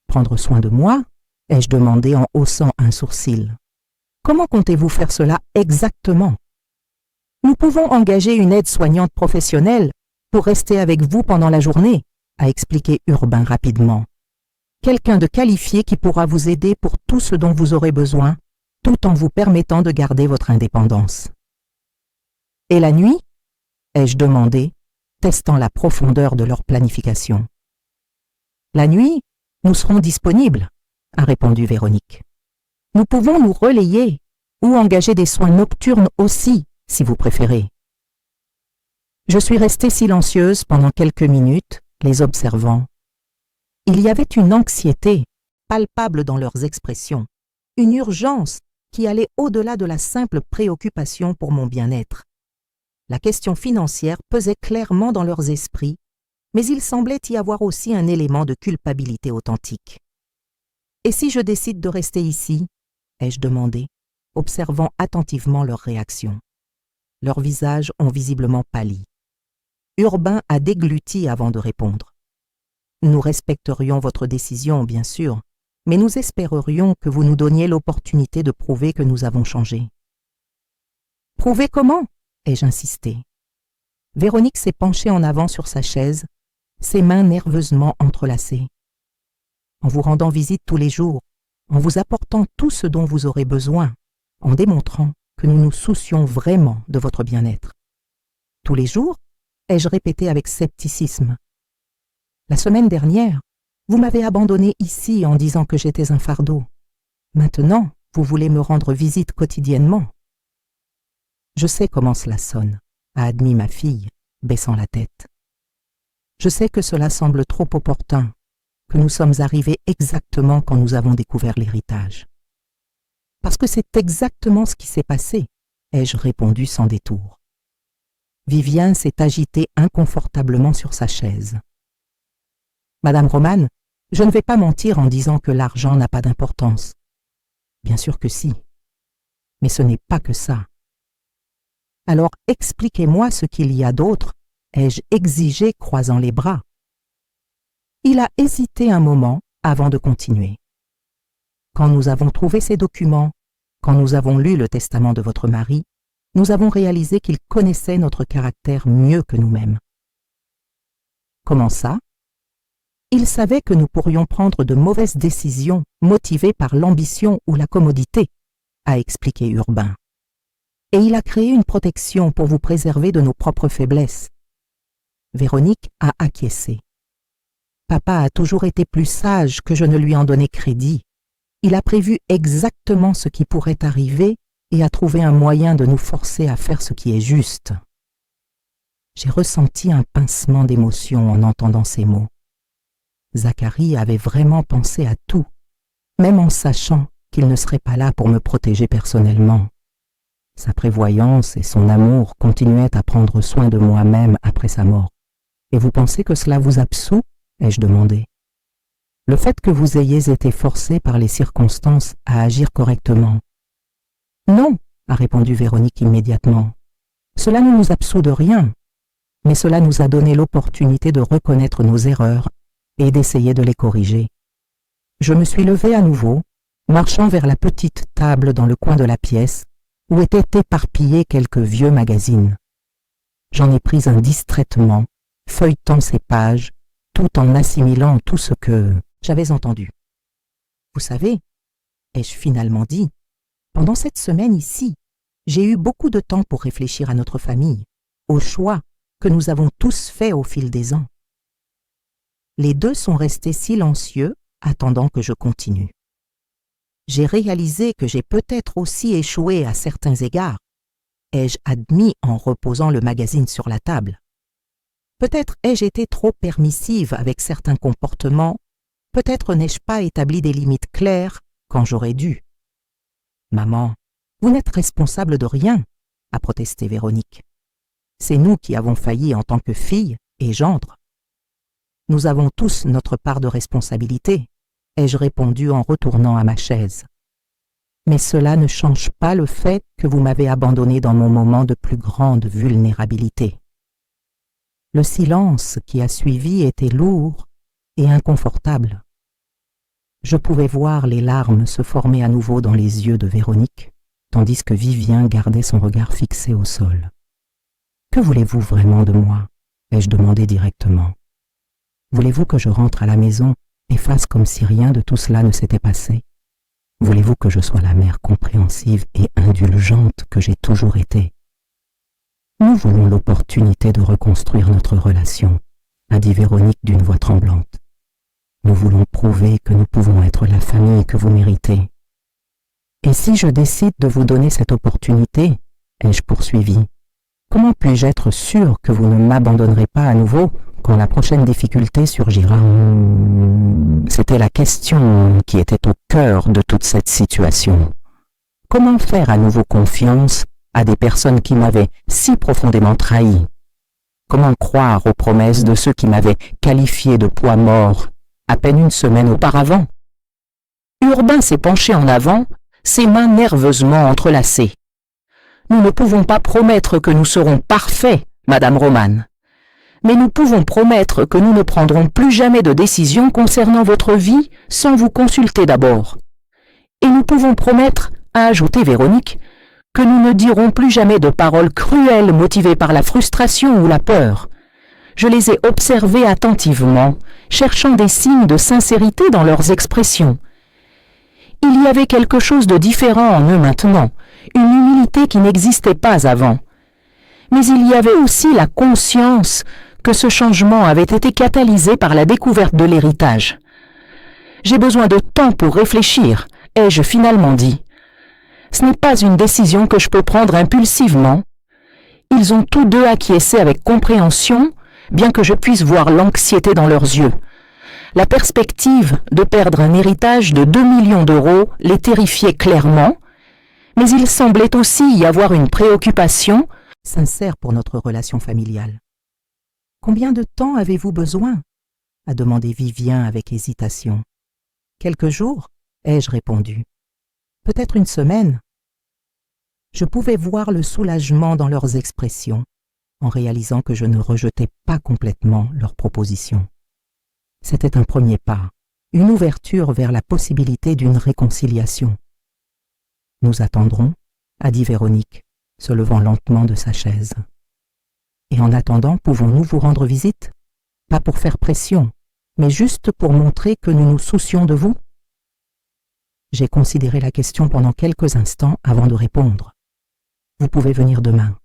Prendre soin de moi ?» ai-je demandé en haussant un sourcil. « Comment comptez-vous faire cela exactement ? Nous pouvons engager une aide-soignante professionnelle pour rester avec vous pendant la journée, » a expliqué Urbain rapidement. « Quelqu'un de qualifié qui pourra vous aider pour tout ce dont vous aurez besoin, tout en vous permettant de garder votre indépendance. »« Et la nuit ?» ai-je demandé, testant la profondeur de leur planification. « La nuit, nous serons disponibles, » a répondu Véronique. « Nous pouvons nous relayer ou engager des soins nocturnes aussi, si vous préférez. » Je suis restée silencieuse pendant quelques minutes, les observant. Il y avait une anxiété palpable dans leurs expressions, une urgence qui allait au-delà de la simple préoccupation pour mon bien-être. La question financière pesait clairement dans leurs esprits, mais il semblait y avoir aussi un élément de culpabilité authentique. « Et si je décide de rester ici ?» ai-je demandé, observant attentivement leur réaction. Leurs visages ont visiblement pâli. Urbain a dégluti avant de répondre. « Nous respecterions votre décision, bien sûr, mais nous espérerions que vous nous donniez l'opportunité de prouver que nous avons changé. »« Prouver comment ?» ai-je insisté. Véronique s'est penchée en avant sur sa chaise, ses mains nerveusement entrelacées. « En vous rendant visite tous les jours, en vous apportant tout ce dont vous aurez besoin, en démontrant que nous nous soucions vraiment de votre bien-être. »« Tous les jours ?» ai-je répété avec scepticisme. « La semaine dernière, vous m'avez abandonné ici en disant que j'étais un fardeau. Maintenant, vous voulez me rendre visite quotidiennement. »« Je sais comment cela sonne, » a admis ma fille, baissant la tête. « Je sais que cela semble trop opportun, que nous sommes arrivés exactement quand nous avons découvert l'héritage. »« Parce que c'est exactement ce qui s'est passé, » ai-je répondu sans détour. Vivien s'est agité inconfortablement sur sa chaise. « Madame Romane, je ne vais pas mentir en disant que l'argent n'a pas d'importance. Bien sûr que si. Mais ce n'est pas que ça. Alors expliquez-moi ce qu'il y a d'autre, ai-je exigé croisant les bras. Il a hésité un moment avant de continuer. Quand nous avons trouvé ces documents, quand nous avons lu le testament de votre mari, nous avons réalisé qu'il connaissait notre caractère mieux que nous-mêmes. Comment ça ? Il savait que nous pourrions prendre de mauvaises décisions motivées par l'ambition ou la commodité, a expliqué Urbain. Et il a créé une protection pour vous préserver de nos propres faiblesses. Véronique a acquiescé. Papa a toujours été plus sage que je ne lui en donnais crédit. Il a prévu exactement ce qui pourrait arriver et a trouvé un moyen de nous forcer à faire ce qui est juste. J'ai ressenti un pincement d'émotion en entendant ces mots. Zacharie avait vraiment pensé à tout, même en sachant qu'il ne serait pas là pour me protéger personnellement. Sa prévoyance et son amour continuaient à prendre soin de moi-même après sa mort. « Et vous pensez que cela vous absout ?» ai-je demandé. « Le fait que vous ayez été forcé par les circonstances à agir correctement. »« Non, » a répondu Véronique immédiatement. « Cela ne nous absout de rien, mais cela nous a donné l'opportunité de reconnaître nos erreurs et d'essayer de les corriger. Je me suis levée à nouveau, marchant vers la petite table dans le coin de la pièce où étaient éparpillés quelques vieux magazines. J'en ai pris un distraitement, feuilletant ces pages, tout en assimilant tout ce que j'avais entendu. Vous savez, ai-je finalement dit, pendant cette semaine ici, j'ai eu beaucoup de temps pour réfléchir à notre famille, aux choix que nous avons tous faits au fil des ans. Les deux sont restés silencieux, attendant que je continue. J'ai réalisé que j'ai peut-être aussi échoué à certains égards, ai-je admis en reposant le magazine sur la table. Peut-être ai-je été trop permissive avec certains comportements, peut-être n'ai-je pas établi des limites claires quand j'aurais dû. « Maman, vous n'êtes responsable de rien », a protesté Véronique. « C'est nous qui avons failli en tant que fille et gendre. » « Nous avons tous notre part de responsabilité, ai-je répondu en retournant à ma chaise. Mais cela ne change pas le fait que vous m'avez abandonné dans mon moment de plus grande vulnérabilité. Le silence qui a suivi était lourd et inconfortable. Je pouvais voir les larmes se former à nouveau dans les yeux de Véronique, tandis que Vivien gardait son regard fixé au sol. « Que voulez-vous vraiment de moi ?» ai-je demandé directement. « Voulez-vous que je rentre à la maison et fasse comme si rien de tout cela ne s'était passé? Voulez-vous que je sois la mère compréhensive et indulgente que j'ai toujours été? Nous voulons l'opportunité de reconstruire notre relation, a dit Véronique d'une voix tremblante. Nous voulons prouver que nous pouvons être la famille que vous méritez. Et si je décide de vous donner cette opportunité, ai-je poursuivi, comment puis-je être sûr que vous ne m'abandonnerez pas à nouveau quand la prochaine difficulté surgira? C'était la question qui était au cœur de toute cette situation. Comment faire à nouveau confiance à des personnes qui m'avaient si profondément trahi? Comment croire aux promesses de ceux qui m'avaient qualifié de poids mort à peine une semaine auparavant? Urbain s'est penché en avant, ses mains nerveusement entrelacées. Nous ne pouvons pas promettre que nous serons parfaits, Madame Roman. Mais nous pouvons promettre que nous ne prendrons plus jamais de décision concernant votre vie sans vous consulter d'abord. Et nous pouvons promettre, a ajouté Véronique, que nous ne dirons plus jamais de paroles cruelles motivées par la frustration ou la peur. Je les ai observées attentivement, cherchant des signes de sincérité dans leurs expressions. Il y avait quelque chose de différent en eux maintenant, une humilité qui n'existait pas avant. Mais il y avait aussi la conscience que ce changement avait été catalysé par la découverte de l'héritage. J'ai besoin de temps pour réfléchir, ai-je finalement dit. Ce n'est pas une décision que je peux prendre impulsivement. Ils ont tous deux acquiescé avec compréhension, bien que je puisse voir l'anxiété dans leurs yeux. La perspective de perdre un héritage de 2 millions d'euros les terrifiait clairement, mais il semblait aussi y avoir une préoccupation sincère pour notre relation familiale. « Combien de temps avez-vous besoin ?» a demandé Vivien avec hésitation. « Quelques jours ?» ai-je répondu. « Peut-être une semaine ?» Je pouvais voir le soulagement dans leurs expressions, en réalisant que je ne rejetais pas complètement leurs propositions. C'était un premier pas, une ouverture vers la possibilité d'une réconciliation. « Nous attendrons » a dit Véronique, se levant lentement de sa chaise. « Et en attendant, pouvons-nous vous rendre visite? Pas pour faire pression, mais juste pour montrer que nous nous soucions de vous ?» J'ai considéré la question pendant quelques instants avant de répondre. « Vous pouvez venir demain,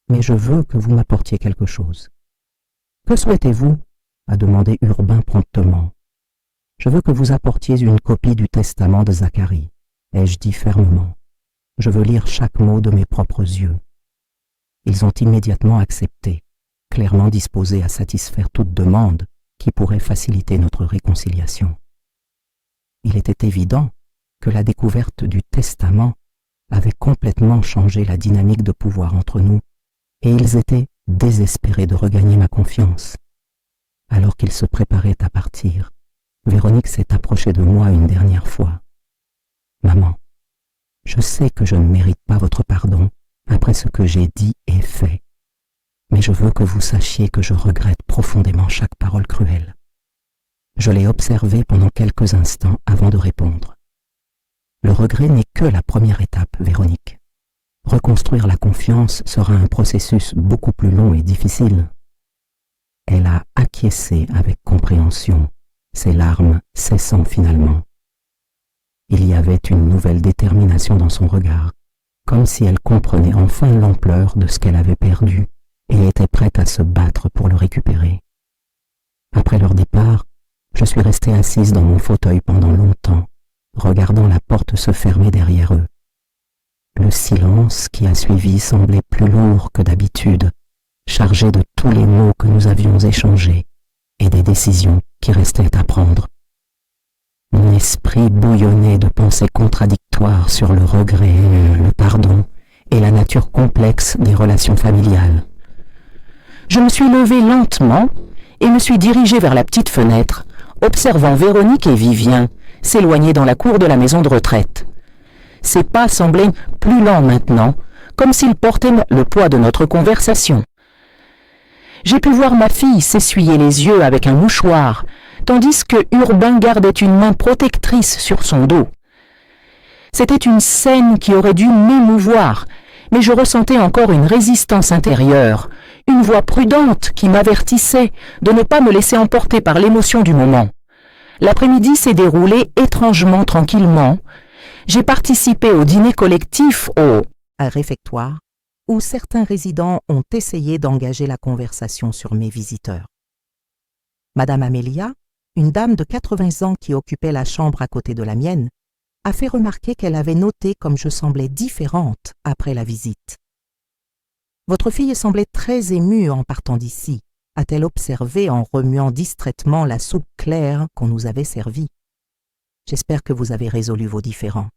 mais je veux que vous m'apportiez quelque chose. »« Que souhaitez-vous » a demandé Urbain promptement. « Je veux que vous apportiez une copie du testament de Zacharie, » ai-je dit fermement. « Je veux lire chaque mot de mes propres yeux. » Ils ont immédiatement accepté, clairement disposés à satisfaire toute demande qui pourrait faciliter notre réconciliation. Il était évident que la découverte du testament avait complètement changé la dynamique de pouvoir entre nous, et ils étaient désespérés de regagner ma confiance. Alors qu'ils se préparaient à partir, Véronique s'est approchée de moi une dernière fois. « Maman, je sais que je ne mérite pas votre pardon après ce que j'ai dit et fait, mais je veux que vous sachiez que je regrette profondément chaque parole cruelle. Je l'ai observé pendant quelques instants avant de répondre. Le regret n'est que la première étape, Véronique. Reconstruire la confiance sera un processus beaucoup plus long et difficile. Elle a acquiescé avec compréhension, ses larmes cessant finalement. Il y avait une nouvelle détermination dans son regard, comme si elle comprenait enfin l'ampleur de ce qu'elle avait perdu et était prête à se battre pour le récupérer. Après leur départ, je suis restée assise dans mon fauteuil pendant longtemps, regardant la porte se fermer derrière eux. Le silence qui a suivi semblait plus lourd que d'habitude, chargé de tous les mots que nous avions échangés et des décisions qui restaient à prendre. Mon esprit bouillonnait de pensées contradictoires sur le regret, le pardon et la nature complexe des relations familiales. Je me suis levée lentement et me suis dirigée vers la petite fenêtre, observant Véronique et Vivien s'éloigner dans la cour de la maison de retraite. Ses pas semblaient plus lents maintenant, comme s'ils portaient le poids de notre conversation. J'ai pu voir ma fille s'essuyer les yeux avec un mouchoir, tandis que Urbain gardait une main protectrice sur son dos. C'était une scène qui aurait dû m'émouvoir, mais je ressentais encore une résistance intérieure, une voix prudente qui m'avertissait de ne pas me laisser emporter par l'émotion du moment. L'après-midi s'est déroulé étrangement tranquillement. J'ai participé au dîner collectif au réfectoire où certains résidents ont essayé d'engager la conversation sur mes visiteurs. Madame Amélia, une dame de 80 ans qui occupait la chambre à côté de la mienne, a fait remarquer qu'elle avait noté comme je semblais différente après la visite. « Votre fille semblait très émue en partant d'ici », a-t-elle observé en remuant distraitement la soupe claire qu'on nous avait servie. « J'espère que vous avez résolu vos différends. »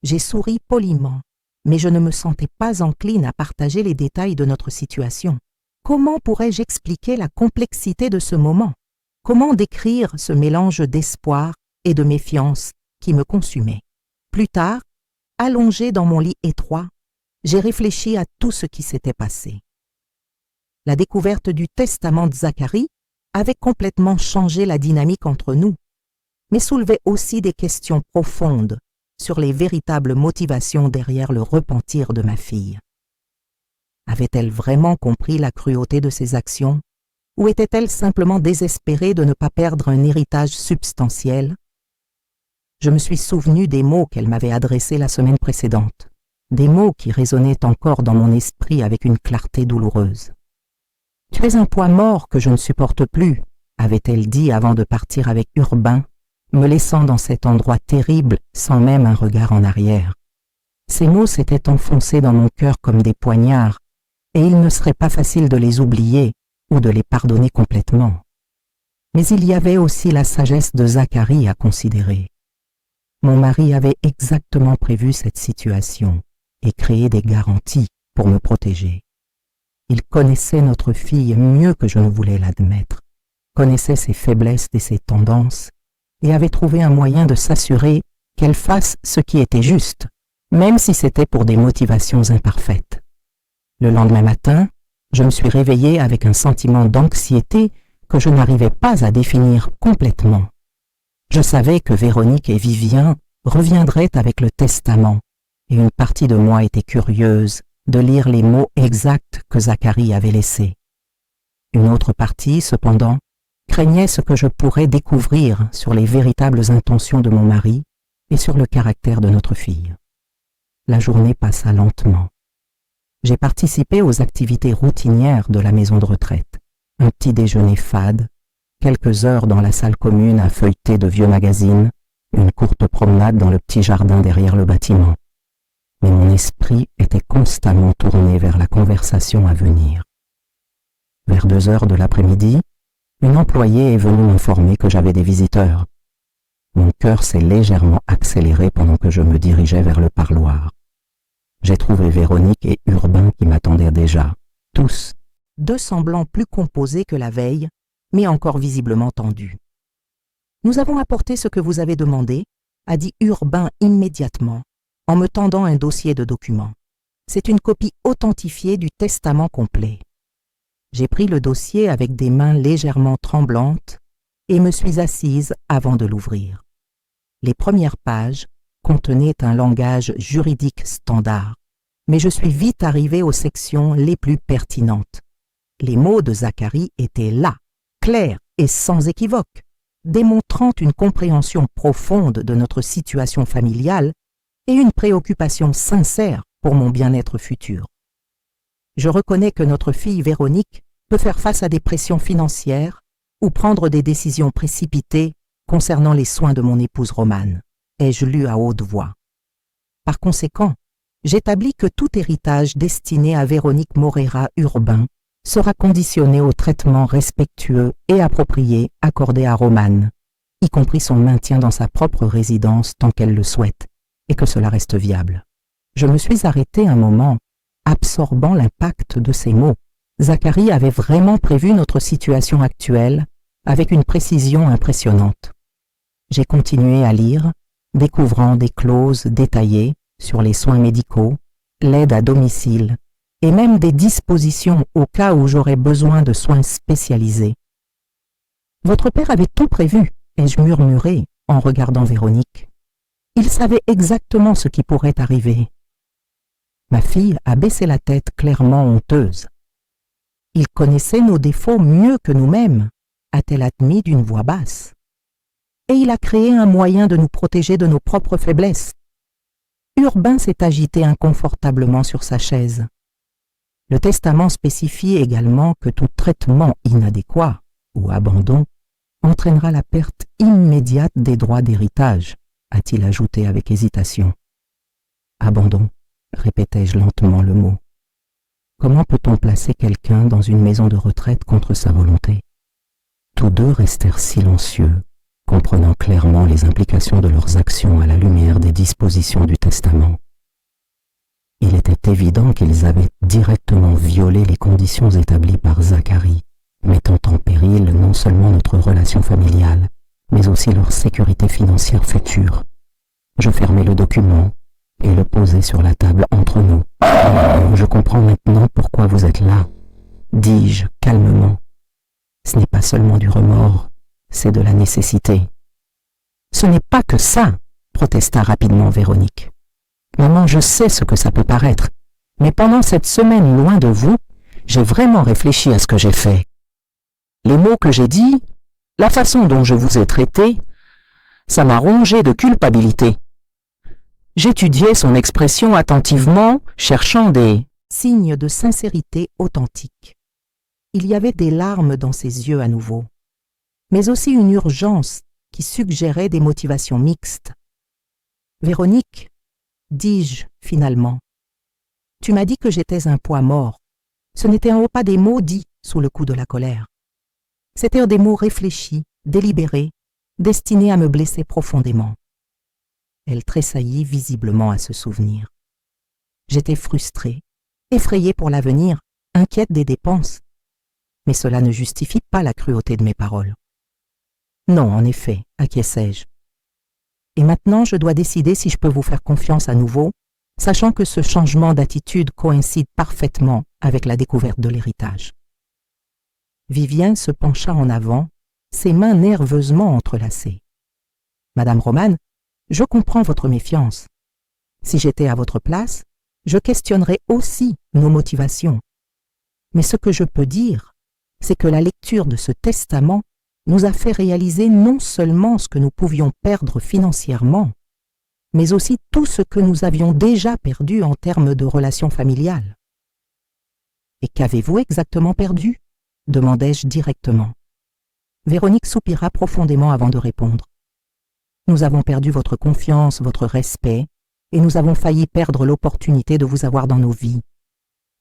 J'ai souri poliment, mais je ne me sentais pas encline à partager les détails de notre situation. Comment pourrais-je expliquer la complexité de ce moment? Comment décrire ce mélange d'espoir et de méfiance qui me consumait? Plus tard, allongée dans mon lit étroit, j'ai réfléchi à tout ce qui s'était passé. La découverte du testament de Zacharie avait complètement changé la dynamique entre nous, mais soulevait aussi des questions profondes sur les véritables motivations derrière le repentir de ma fille. Avait-elle vraiment compris la cruauté de ses actions, ou était-elle simplement désespérée de ne pas perdre un héritage substantiel? Je me suis souvenu des mots qu'elle m'avait adressés la semaine précédente, des mots qui résonnaient encore dans mon esprit avec une clarté douloureuse. « Tu es un poids mort que je ne supporte plus », avait-elle dit avant de partir avec Urbain, me laissant dans cet endroit terrible sans même un regard en arrière. Ces mots s'étaient enfoncés dans mon cœur comme des poignards, et il ne serait pas facile de les oublier ou de les pardonner complètement. Mais il y avait aussi la sagesse de Zacharie à considérer. Mon mari avait exactement prévu cette situation et créé des garanties pour me protéger. Il connaissait notre fille mieux que je ne voulais l'admettre, connaissait ses faiblesses et ses tendances, et avait trouvé un moyen de s'assurer qu'elle fasse ce qui était juste, même si c'était pour des motivations imparfaites. Le lendemain matin, je me suis réveillée avec un sentiment d'anxiété que je n'arrivais pas à définir complètement. Je savais que Véronique et Vivien reviendraient avec le testament, et une partie de moi était curieuse de lire les mots exacts que Zacharie avait laissés. Une autre partie, cependant, craignait ce que je pourrais découvrir sur les véritables intentions de mon mari et sur le caractère de notre fille. La journée passa lentement. J'ai participé aux activités routinières de la maison de retraite. Un petit déjeuner fade, quelques heures dans la salle commune à feuilleter de vieux magazines, une courte promenade dans le petit jardin derrière le bâtiment. Mais mon esprit était constamment tourné vers la conversation à venir. Vers 2 heures de l'après-midi, une employée est venue m'informer que j'avais des visiteurs. Mon cœur s'est légèrement accéléré pendant que je me dirigeais vers le parloir. J'ai trouvé Véronique et Urbain qui m'attendaient déjà, tous, deux semblants plus composés que la veille, mais encore visiblement tendus. « Nous avons apporté ce que vous avez demandé », a dit Urbain immédiatement, en me tendant un dossier de documents. C'est une copie authentifiée du testament complet. J'ai pris le dossier avec des mains légèrement tremblantes et me suis assise avant de l'ouvrir. Les premières pages contenaient un langage juridique standard, mais je suis vite arrivée aux sections les plus pertinentes. Les mots de Zacharie étaient là, clairs et sans équivoque, démontrant une compréhension profonde de notre situation familiale et une préoccupation sincère pour mon bien-être futur. Je reconnais que notre fille Véronique peut faire face à des pressions financières ou prendre des décisions précipitées concernant les soins de mon épouse Romane, ai-je lu à haute voix. Par conséquent, j'établis que tout héritage destiné à Véronique Moreira Urbain sera conditionné au traitement respectueux et approprié accordé à Romane, y compris son maintien dans sa propre résidence tant qu'elle le souhaite, et que cela reste viable. Je me suis arrêtée un moment, absorbant l'impact de ces mots. Zacharie avait vraiment prévu notre situation actuelle avec une précision impressionnante. J'ai continué à lire, découvrant des clauses détaillées sur les soins médicaux, l'aide à domicile et même des dispositions au cas où j'aurais besoin de soins spécialisés. Votre père avait tout prévu, ai-je murmuré en regardant Véronique. Il savait exactement ce qui pourrait arriver. Ma fille a baissé la tête clairement honteuse. Il connaissait nos défauts mieux que nous-mêmes, a-t-elle admis d'une voix basse. Et il a créé un moyen de nous protéger de nos propres faiblesses. Urbain s'est agité inconfortablement sur sa chaise. Le testament spécifie également que tout traitement inadéquat ou abandon entraînera la perte immédiate des droits d'héritage, a-t-il ajouté avec hésitation. Abandon, répétai-je lentement le mot. Comment peut-on placer quelqu'un dans une maison de retraite contre sa volonté? Tous deux restèrent silencieux, comprenant clairement les implications de leurs actions à la lumière des dispositions du testament. Il était évident qu'ils avaient directement violé les conditions établies par Zacharie, mettant en péril non seulement notre relation familiale, mais aussi leur sécurité financière future. Je fermai le document et le posai sur la table entre nous. « Je comprends maintenant pourquoi vous êtes là, » dis-je calmement. « Ce n'est pas seulement du remords, c'est de la nécessité. »« Ce n'est pas que ça, » protesta rapidement Véronique. « Maman, je sais ce que ça peut paraître, mais pendant cette semaine loin de vous, j'ai vraiment réfléchi à ce que j'ai fait. Les mots que j'ai dit, la façon dont je vous ai traité, ça m'a rongé de culpabilité. J'étudiais son expression attentivement, cherchant des signes de sincérité authentique. Il y avait des larmes dans ses yeux à nouveau, mais aussi une urgence qui suggérait des motivations mixtes. « Véronique, dis-je finalement, tu m'as dit que j'étais un poids mort. Ce n'étaient pas des mots dits sous le coup de la colère. C'étaient des mots réfléchis, délibérés, destinés à me blesser profondément. » Elle tressaillit visiblement à ce souvenir. J'étais frustrée, effrayée pour l'avenir, inquiète des dépenses. Mais cela ne justifie pas la cruauté de mes paroles. Non, en effet, acquiesçai-je. Et maintenant, je dois décider si je peux vous faire confiance à nouveau, sachant que ce changement d'attitude coïncide parfaitement avec la découverte de l'héritage. Vivienne se pencha en avant, ses mains nerveusement entrelacées. « Madame Romane, je comprends votre méfiance. Si j'étais à votre place, je questionnerais aussi nos motivations. Mais ce que je peux dire, c'est que la lecture de ce testament nous a fait réaliser non seulement ce que nous pouvions perdre financièrement, mais aussi tout ce que nous avions déjà perdu en termes de relations familiales. »« Et qu'avez-vous exactement perdu ?» demandai-je directement. Véronique soupira profondément avant de répondre. « Nous avons perdu votre confiance, votre respect, et nous avons failli perdre l'opportunité de vous avoir dans nos vies.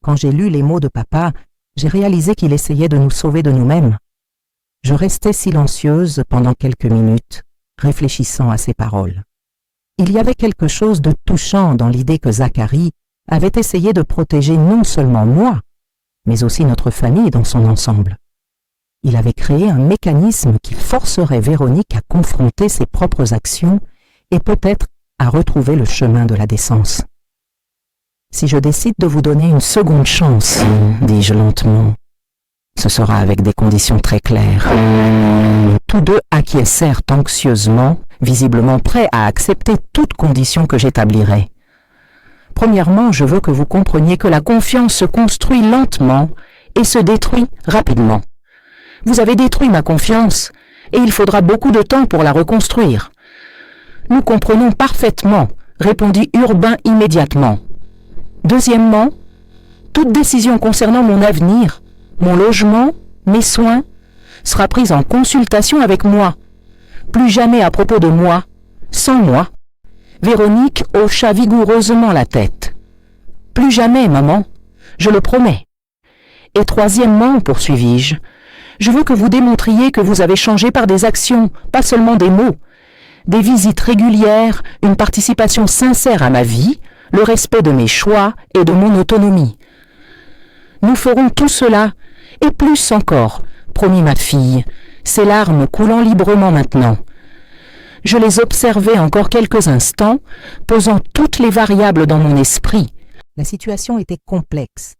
Quand j'ai lu les mots de papa, j'ai réalisé qu'il essayait de nous sauver de nous-mêmes. Je restai silencieuse pendant quelques minutes, réfléchissant à ses paroles. Il y avait quelque chose de touchant dans l'idée que Zacharie avait essayé de protéger non seulement moi, mais aussi notre famille dans son ensemble. Il avait créé un mécanisme qui forcerait Véronique à confronter ses propres actions et peut-être à retrouver le chemin de la décence. « Si je décide de vous donner une seconde chance, dis-je lentement, Ce sera avec des conditions très claires. Tous deux acquiescèrent anxieusement, visiblement prêts à accepter toute condition que j'établirais. Premièrement, je veux que vous compreniez que la confiance se construit lentement et se détruit rapidement. Vous avez détruit ma confiance et il faudra beaucoup de temps pour la reconstruire. Nous comprenons parfaitement, répondit Urbain immédiatement. Deuxièmement, toute décision concernant mon avenir, mon logement, mes soins, sera prise en consultation avec moi. Plus jamais à propos de moi, sans moi. Véronique hocha vigoureusement la tête. Plus jamais, maman, je le promets. Et troisièmement, poursuivis-je, je veux que vous démontriez que vous avez changé par des actions, pas seulement des mots. Des visites régulières, une participation sincère à ma vie, le respect de mes choix et de mon autonomie. Nous ferons tout cela, et plus encore, promit ma fille, ses larmes coulant librement maintenant. Je les observai encore quelques instants, posant toutes les variables dans mon esprit. La situation était complexe,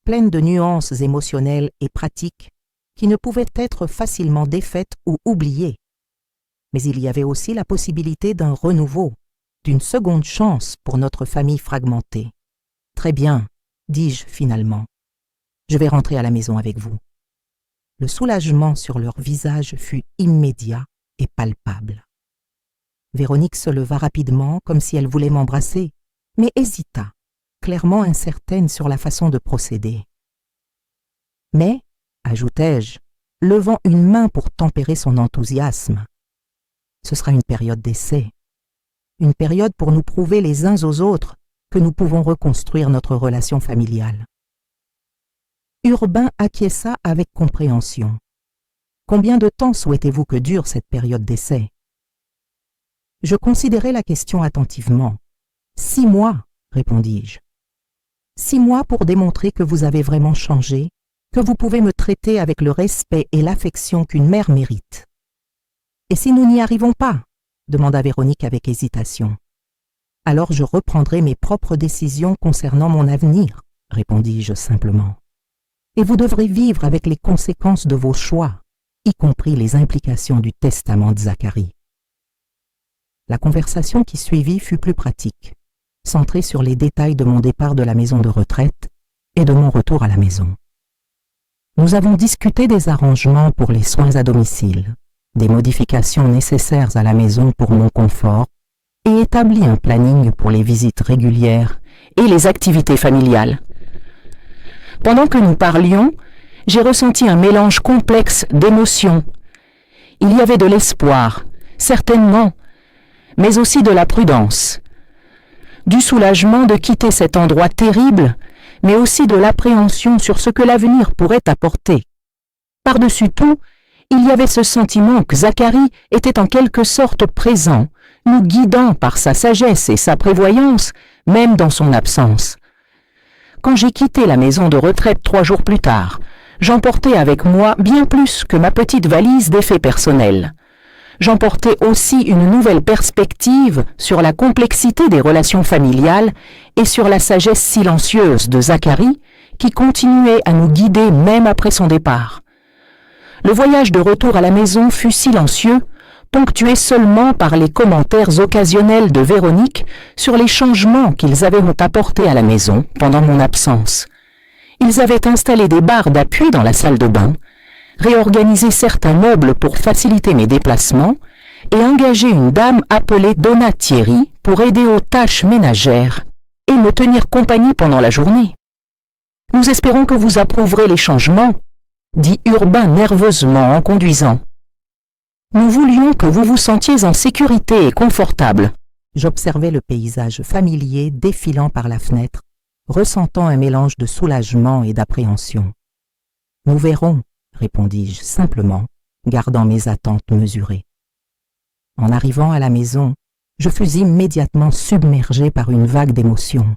pleine de nuances émotionnelles et pratiques qui ne pouvaient être facilement défaites ou oubliées. Mais il y avait aussi la possibilité d'un renouveau, d'une seconde chance pour notre famille fragmentée. « Très bien, dis-je finalement. Je vais rentrer à la maison avec vous. » Le soulagement sur leur visage fut immédiat et palpable. Véronique se leva rapidement comme si elle voulait m'embrasser, mais hésita, clairement incertaine sur la façon de procéder. « Mais, ajoutai-je, levant une main pour tempérer son enthousiasme, ce sera une période d'essai, une période pour nous prouver les uns aux autres que nous pouvons reconstruire notre relation familiale. » Urbain acquiesça avec compréhension. « Combien de temps souhaitez-vous que dure cette période d'essai ?» Je considérai la question attentivement. « 6 mois, répondis-je. 6 mois pour démontrer que vous avez vraiment changé, que vous pouvez me traiter avec le respect et l'affection qu'une mère mérite. »« Et si nous n'y arrivons pas ?» demanda Véronique avec hésitation. « Alors je reprendrai mes propres décisions concernant mon avenir, répondis-je simplement. Et vous devrez vivre avec les conséquences de vos choix, y compris les implications du testament de Zacharie. » La conversation qui suivit fut plus pratique, centrée sur les détails de mon départ de la maison de retraite et de mon retour à la maison. Nous avons discuté des arrangements pour les soins à domicile, des modifications nécessaires à la maison pour mon confort et établi un planning pour les visites régulières et les activités familiales. Pendant que nous parlions, j'ai ressenti un mélange complexe d'émotions. Il y avait de l'espoir, certainement, mais aussi de la prudence. Du soulagement de quitter cet endroit terrible, mais aussi de l'appréhension sur ce que l'avenir pourrait apporter. Par-dessus tout, il y avait ce sentiment que Zacharie était en quelque sorte présent, nous guidant par sa sagesse et sa prévoyance, même dans son absence. Quand j'ai quitté la maison de retraite 3 jours plus tard, j'emportais avec moi bien plus que ma petite valise d'effets personnels. J'emportais aussi une nouvelle perspective sur la complexité des relations familiales et sur la sagesse silencieuse de Zacharie qui continuait à nous guider même après son départ. Le voyage de retour à la maison fut silencieux, ponctué seulement par les commentaires occasionnels de Véronique sur les changements qu'ils avaient apportés à la maison pendant mon absence. Ils avaient installé des barres d'appui dans la salle de bain, réorganisé certains meubles pour faciliter mes déplacements et engagé une dame appelée Donna Thierry pour aider aux tâches ménagères et me tenir compagnie pendant la journée. « Nous espérons que vous approuverez les changements », dit Urbain nerveusement en conduisant. « Nous voulions que vous vous sentiez en sécurité et confortable. » J'observais le paysage familier défilant par la fenêtre, ressentant un mélange de soulagement et d'appréhension. « Nous verrons, » répondis-je simplement, gardant mes attentes mesurées. En arrivant à la maison, je fus immédiatement submergé par une vague d'émotions.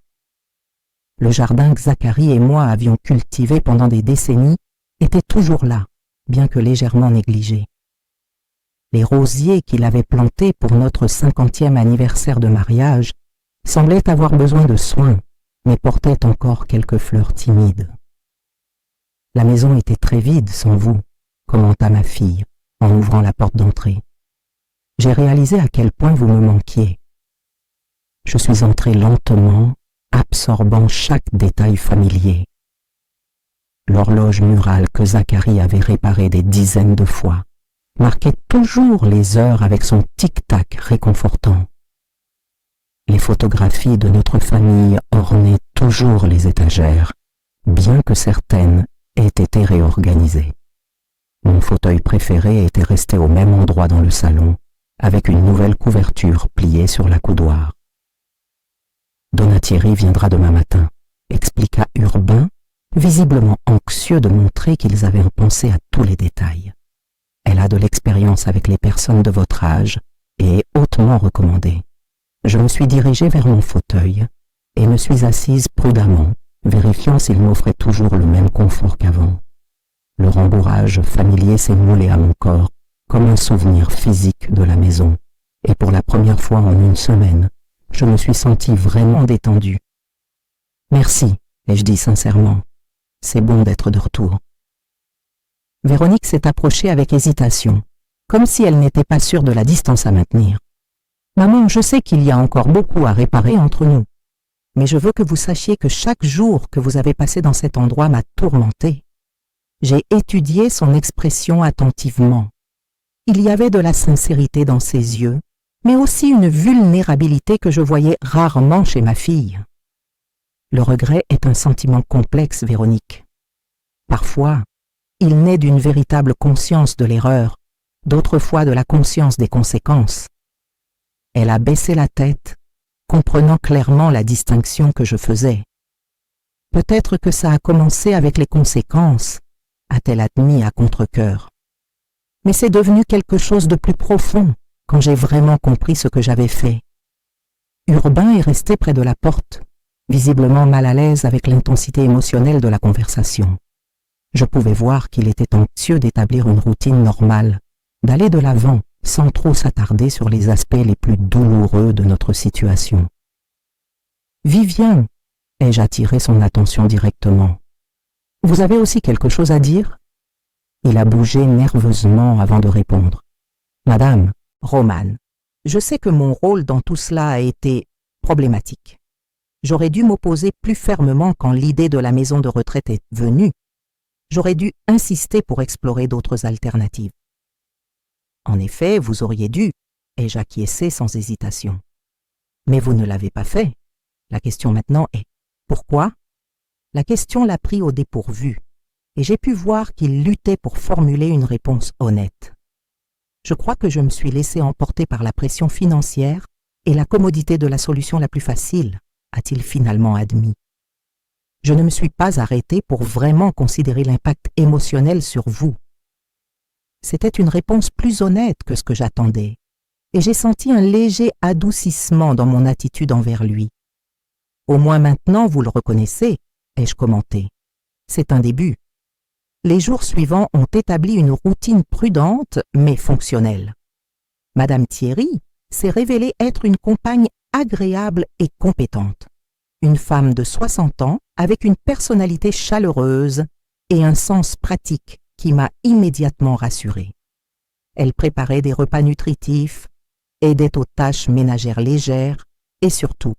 Le jardin que Zacharie et moi avions cultivé pendant des décennies était toujours là, bien que légèrement négligé. Les rosiers qu'il avait plantés pour notre 50e anniversaire de mariage semblaient avoir besoin de soins, mais portaient encore quelques fleurs timides. La maison était très vide sans vous, commenta ma fille en ouvrant la porte d'entrée. J'ai réalisé à quel point vous me manquiez. Je suis entré lentement, absorbant chaque détail familier. L'horloge murale que Zacharie avait réparée des dizaines de fois marquait toujours les heures avec son tic-tac réconfortant. Les photographies de notre famille ornaient toujours les étagères, bien que certaines aient été réorganisées. Mon fauteuil préféré était resté au même endroit dans le salon, avec une nouvelle couverture pliée sur la coudoir. Donatieri viendra demain matin, expliqua Urbain, visiblement anxieux de montrer qu'ils avaient pensé à tous les détails. Elle a de l'expérience avec les personnes de votre âge et est hautement recommandée. Je me suis dirigé vers mon fauteuil et me suis assise prudemment, vérifiant s'il m'offrait toujours le même confort qu'avant. Le rembourrage familier s'est moulé à mon corps comme un souvenir physique de la maison, et pour la première fois en une semaine, je me suis sentie vraiment détendue. « Merci », ai-je dit sincèrement. « C'est bon d'être de retour. » Véronique s'est approchée avec hésitation, comme si elle n'était pas sûre de la distance à maintenir. « Maman, je sais qu'il y a encore beaucoup à réparer entre nous, mais je veux que vous sachiez que chaque jour que vous avez passé dans cet endroit m'a tourmentée. J'ai étudié son expression attentivement. Il y avait de la sincérité dans ses yeux, mais aussi une vulnérabilité que je voyais rarement chez ma fille. Le regret est un sentiment complexe, Véronique. Parfois, il naît d'une véritable conscience de l'erreur, d'autres fois de la conscience des conséquences. Elle a baissé la tête, comprenant clairement la distinction que je faisais. Peut-être que ça a commencé avec les conséquences, a-t-elle admis à contre-cœur. Mais c'est devenu quelque chose de plus profond quand j'ai vraiment compris ce que j'avais fait. Urbain est resté près de la porte, visiblement mal à l'aise avec l'intensité émotionnelle de la conversation. Je pouvais voir qu'il était anxieux d'établir une routine normale, d'aller de l'avant sans trop s'attarder sur les aspects les plus douloureux de notre situation. « Vivian !» ai-je attiré son attention directement. « Vous avez aussi quelque chose à dire ?» Il a bougé nerveusement avant de répondre. « Madame, Romane, je sais que mon rôle dans tout cela a été problématique. J'aurais dû m'opposer plus fermement quand l'idée de la maison de retraite est venue. J'aurais dû insister pour explorer d'autres alternatives. En effet, vous auriez dû, ai-je acquiescé sans hésitation. Mais vous ne l'avez pas fait. La question maintenant est « Pourquoi ?» La question l'a pris au dépourvu, et j'ai pu voir qu'il luttait pour formuler une réponse honnête. Je crois que je me suis laissé emporter par la pression financière et la commodité de la solution la plus facile, a-t-il finalement admis. Je ne me suis pas arrêté pour vraiment considérer l'impact émotionnel sur vous. C'était une réponse plus honnête que ce que j'attendais, et j'ai senti un léger adoucissement dans mon attitude envers lui. Au moins maintenant, vous le reconnaissez, ai-je commenté. C'est un début. Les jours suivants ont établi une routine prudente mais fonctionnelle. Madame Thierry s'est révélée être une compagne agréable et compétente. Une femme de 60 ans avec une personnalité chaleureuse et un sens pratique qui m'a immédiatement rassurée. Elle préparait des repas nutritifs, aidait aux tâches ménagères légères et surtout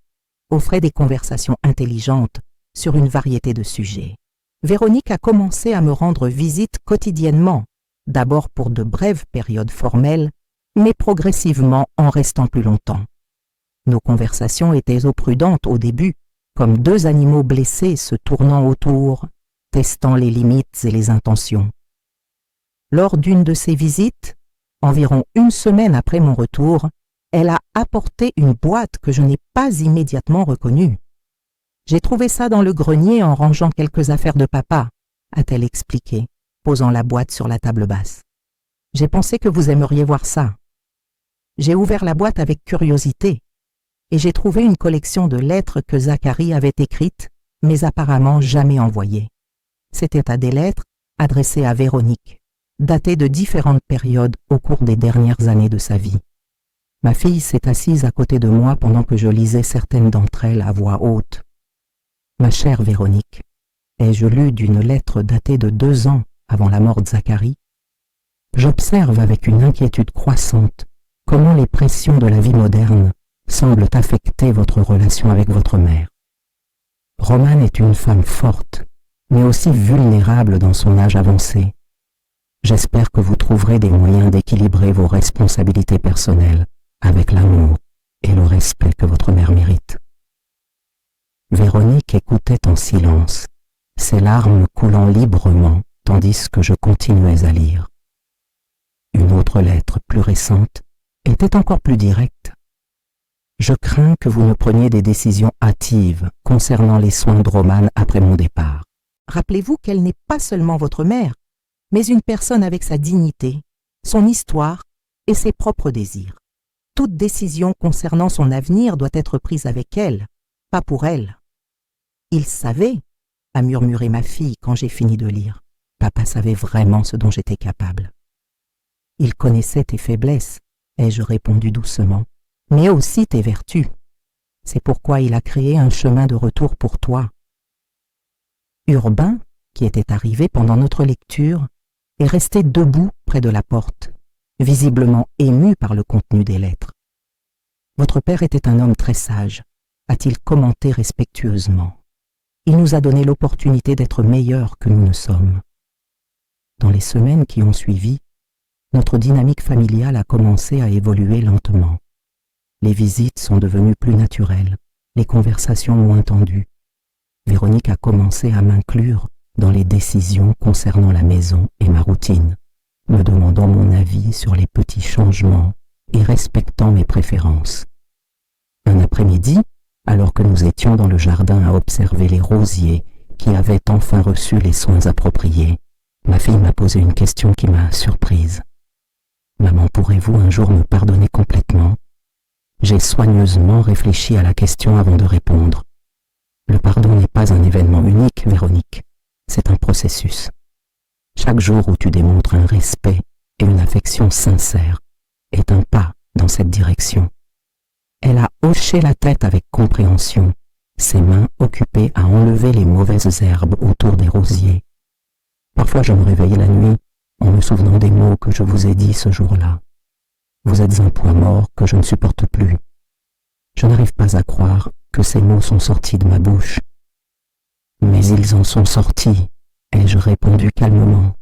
offrait des conversations intelligentes sur une variété de sujets. Véronique a commencé à me rendre visite quotidiennement, d'abord pour de brèves périodes formelles, mais progressivement en restant plus longtemps. Nos conversations étaient eaux prudentes au début, comme deux animaux blessés se tournant autour, testant les limites et les intentions. Lors d'une de ces visites, environ une semaine après mon retour, elle a apporté une boîte que je n'ai pas immédiatement reconnue. « J'ai trouvé ça dans le grenier en rangeant quelques affaires de papa », a-t-elle expliqué, posant la boîte sur la table basse. « J'ai pensé que vous aimeriez voir ça. » J'ai ouvert la boîte avec curiosité et j'ai trouvé une collection de lettres que Zacharie avait écrites, mais apparemment jamais envoyées. C'étaient des lettres adressées à Véronique, datées de différentes périodes au cours des dernières années de sa vie. Ma fille s'est assise à côté de moi pendant que je lisais certaines d'entre elles à voix haute. « Ma chère Véronique, ai-je lu d'une lettre datée de 2 ans avant la mort de Zacharie, j'observe avec une inquiétude croissante comment les pressions de la vie moderne semblent affecter votre relation avec votre mère. Romane est une femme forte, mais aussi vulnérable dans son âge avancé. J'espère que vous trouverez des moyens d'équilibrer vos responsabilités personnelles avec l'amour et le respect que votre mère mérite. Véronique écoutait en silence, ses larmes coulant librement tandis que je continuais à lire. Une autre lettre, plus récente, était encore plus directe. Je crains que vous ne preniez des décisions hâtives concernant les soins de Romane après mon départ. Rappelez-vous qu'elle n'est pas seulement votre mère, mais une personne avec sa dignité, son histoire et ses propres désirs. Toute décision concernant son avenir doit être prise avec elle, pas pour elle. Il savait, a murmuré ma fille quand j'ai fini de lire. Papa savait vraiment ce dont j'étais capable. Il connaissait tes faiblesses, ai-je répondu doucement, mais aussi tes vertus. C'est pourquoi il a créé un chemin de retour pour toi. Urbain, qui était arrivé pendant notre lecture, est resté debout près de la porte, visiblement ému par le contenu des lettres. Votre père était un homme très sage, a-t-il commenté respectueusement. Il nous a donné l'opportunité d'être meilleurs que nous ne sommes. Dans les semaines qui ont suivi, notre dynamique familiale a commencé à évoluer lentement. Les visites sont devenues plus naturelles, les conversations moins tendues. Véronique a commencé à m'inclure dans les décisions concernant la maison et ma routine, me demandant mon avis sur les petits changements et respectant mes préférences. Un après-midi, alors que nous étions dans le jardin à observer les rosiers qui avaient enfin reçu les soins appropriés, ma fille m'a posé une question qui m'a surprise. « Maman, pourrez-vous un jour me pardonner complètement ?» J'ai soigneusement réfléchi à la question avant de répondre. Le pardon n'est pas un événement unique, Véronique. C'est un processus. Chaque jour où tu démontres un respect et une affection sincère est un pas dans cette direction. Elle a hoché la tête avec compréhension, ses mains occupées à enlever les mauvaises herbes autour des rosiers. Parfois je me réveille la nuit en me souvenant des mots que je vous ai dits ce jour-là. Vous êtes un poids mort que je ne supporte plus. Je n'arrive pas à croire que ces mots sont sortis de ma bouche. Mais ils en sont sortis, ai-je répondu calmement.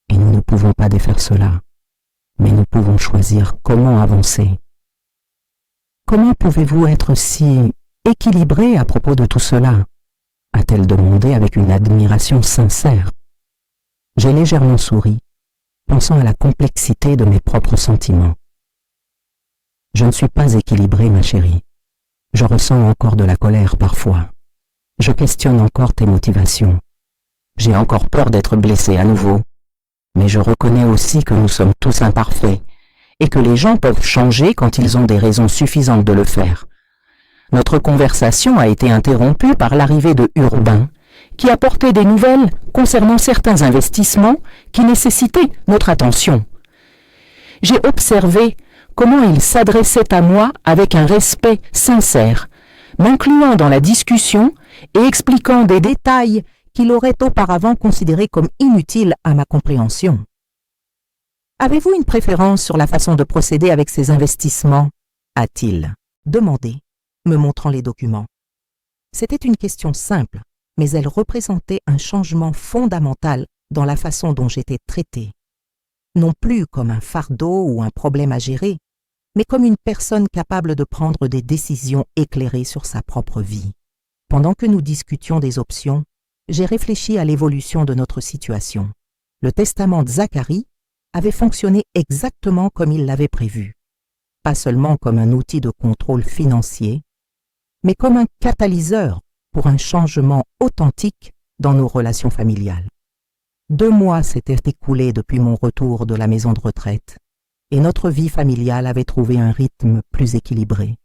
Et nous ne pouvons pas défaire cela, mais nous pouvons choisir comment avancer. Comment pouvez-vous être si équilibré à propos de tout cela ? A-t-elle demandé avec une admiration sincère. J'ai légèrement souri, pensant à la complexité de mes propres sentiments. Je ne suis pas équilibré, ma chérie. Je ressens encore de la colère parfois. Je questionne encore tes motivations. J'ai encore peur d'être blessé à nouveau. Mais je reconnais aussi que nous sommes tous imparfaits et que les gens peuvent changer quand ils ont des raisons suffisantes de le faire. Notre conversation a été interrompue par l'arrivée de Urbain, qui apportait des nouvelles concernant certains investissements qui nécessitaient notre attention. J'ai observé comment il s'adressait à moi avec un respect sincère, m'incluant dans la discussion et expliquant des détails qu'il aurait auparavant considérés comme inutiles à ma compréhension. « Avez-vous une préférence sur la façon de procéder avec ces investissements ?» a-t-il demandé, me montrant les documents. C'était une question simple, mais elle représentait un changement fondamental dans la façon dont j'étais traitée. Non plus comme un fardeau ou un problème à gérer, mais comme une personne capable de prendre des décisions éclairées sur sa propre vie. Pendant que nous discutions des options, j'ai réfléchi à l'évolution de notre situation. Le testament de Zacharie avait fonctionné exactement comme il l'avait prévu, pas seulement comme un outil de contrôle financier, mais comme un catalyseur pour un changement authentique dans nos relations familiales. 2 mois s'étaient écoulés depuis mon retour de la maison de retraite, et notre vie familiale avait trouvé un rythme plus équilibré.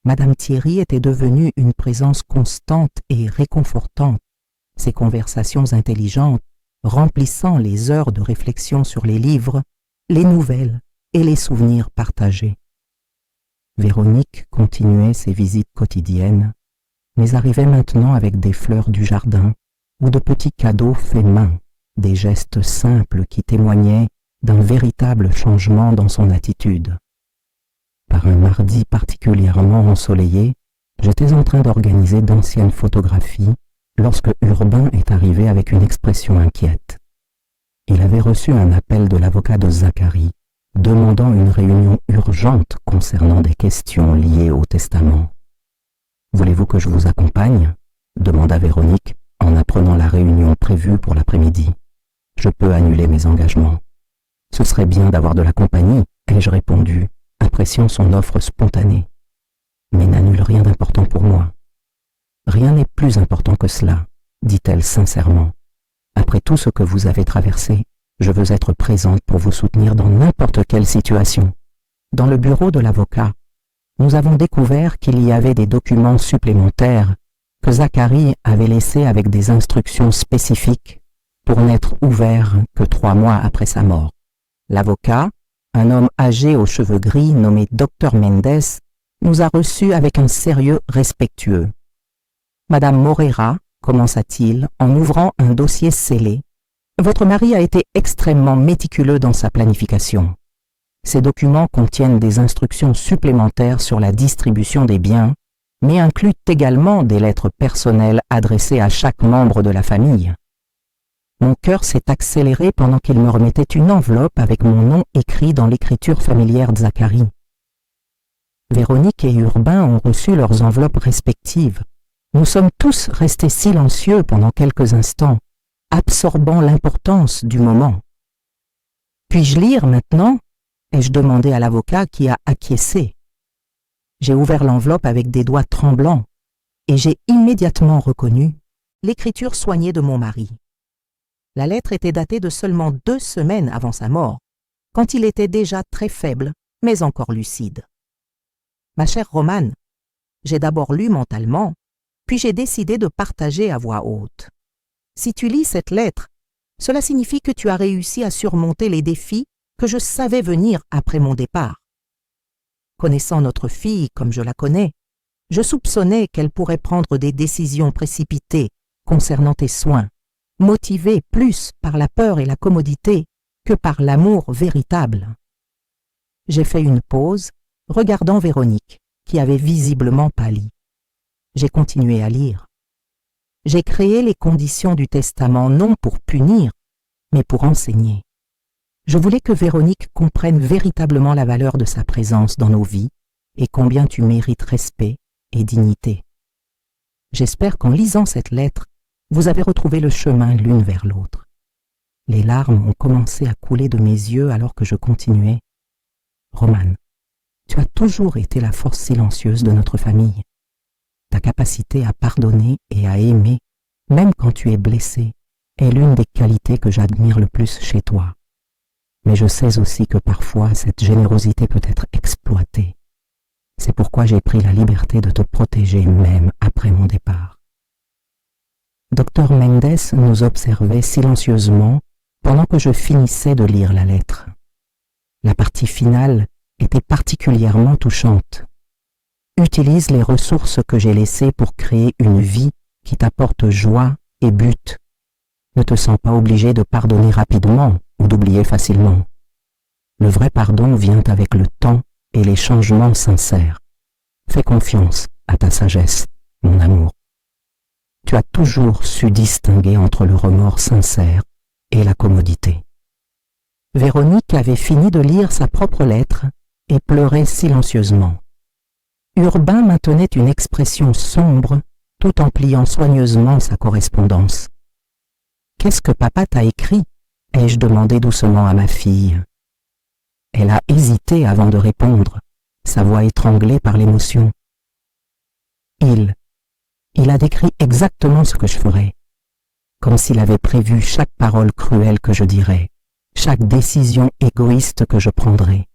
Madame Thierry était devenue une présence constante et réconfortante, ses conversations intelligentes remplissant les heures de réflexion sur les livres, les nouvelles et les souvenirs partagés. Véronique continuait ses visites quotidiennes, mais arrivait maintenant avec des fleurs du jardin ou de petits cadeaux faits main, des gestes simples qui témoignaient d'un véritable changement dans son attitude. Par un mardi particulièrement ensoleillé, j'étais en train d'organiser d'anciennes photographies lorsque Urbain est arrivé avec une expression inquiète. Il avait reçu un appel de l'avocat de Zacharie, demandant une réunion urgente concernant des questions liées au testament. « Voulez-vous que je vous accompagne ?» demanda Véronique en apprenant la réunion prévue pour l'après-midi. « Je peux annuler mes engagements. »« Ce serait bien d'avoir de la compagnie, » ai-je répondu, appréciant son offre spontanée. « Mais n'annule rien d'important pour moi. »« Rien n'est plus important que cela, » dit-elle sincèrement. « Après tout ce que vous avez traversé, je veux être présente pour vous soutenir dans n'importe quelle situation. » Dans le bureau de l'avocat, nous avons découvert qu'il y avait des documents supplémentaires que Zacharie avait laissés avec des instructions spécifiques pour n'être ouverts que 3 mois après sa mort. L'avocat, un homme âgé aux cheveux gris nommé Dr Mendes, nous a reçus avec un sérieux respectueux. « Madame Moreira, commença-t-il en ouvrant un dossier scellé, votre mari a été extrêmement méticuleux dans sa planification. Ces documents contiennent des instructions supplémentaires sur la distribution des biens, mais incluent également des lettres personnelles adressées à chaque membre de la famille. » Mon cœur s'est accéléré pendant qu'il me remettait une enveloppe avec mon nom écrit dans l'écriture familière de Zacharie. Véronique et Urbain ont reçu leurs enveloppes respectives. Nous sommes tous restés silencieux pendant quelques instants, absorbant l'importance du moment. « Puis-je lire maintenant ?» ai-je demandé à l'avocat qui a acquiescé. J'ai ouvert l'enveloppe avec des doigts tremblants et j'ai immédiatement reconnu l'écriture soignée de mon mari. La lettre était datée de seulement 2 semaines avant sa mort, quand il était déjà très faible, mais encore lucide. Ma chère Romane, j'ai d'abord lu mentalement, puis j'ai décidé de partager à voix haute. Si tu lis cette lettre, cela signifie que tu as réussi à surmonter les défis que je savais venir après mon départ. Connaissant notre fille comme je la connais, je soupçonnais qu'elle pourrait prendre des décisions précipitées concernant tes soins, motivée plus par la peur et la commodité que par l'amour véritable. J'ai fait une pause, regardant Véronique, qui avait visiblement pâli. J'ai continué à lire. J'ai créé les conditions du testament non pour punir, mais pour enseigner. Je voulais que Véronique comprenne véritablement la valeur de sa présence dans nos vies et combien tu mérites respect et dignité. J'espère qu'en lisant cette lettre, vous avez retrouvé le chemin l'une vers l'autre. Les larmes ont commencé à couler de mes yeux alors que je continuais. Romane, tu as toujours été la force silencieuse de notre famille. Ta capacité à pardonner et à aimer, même quand tu es blessé, est l'une des qualités que j'admire le plus chez toi. Mais je sais aussi que parfois cette générosité peut être exploitée. C'est pourquoi j'ai pris la liberté de te protéger même après mon départ. Dr Mendes nous observait silencieusement pendant que je finissais de lire la lettre. La partie finale était particulièrement touchante. Utilise les ressources que j'ai laissées pour créer une vie qui t'apporte joie et but. Ne te sens pas obligé de pardonner rapidement ou d'oublier facilement. Le vrai pardon vient avec le temps et les changements sincères. Fais confiance à ta sagesse, mon amour. Tu as toujours su distinguer entre le remords sincère et la commodité. Véronique avait fini de lire sa propre lettre et pleurait silencieusement. Urbain maintenait une expression sombre tout en pliant soigneusement sa correspondance. « Qu'est-ce que papa t'a écrit ?» ai-je demandé doucement à ma fille. Elle a hésité avant de répondre, sa voix étranglée par l'émotion. Il a décrit exactement ce que je ferais, comme s'il avait prévu chaque parole cruelle que je dirais, chaque décision égoïste que je prendrais.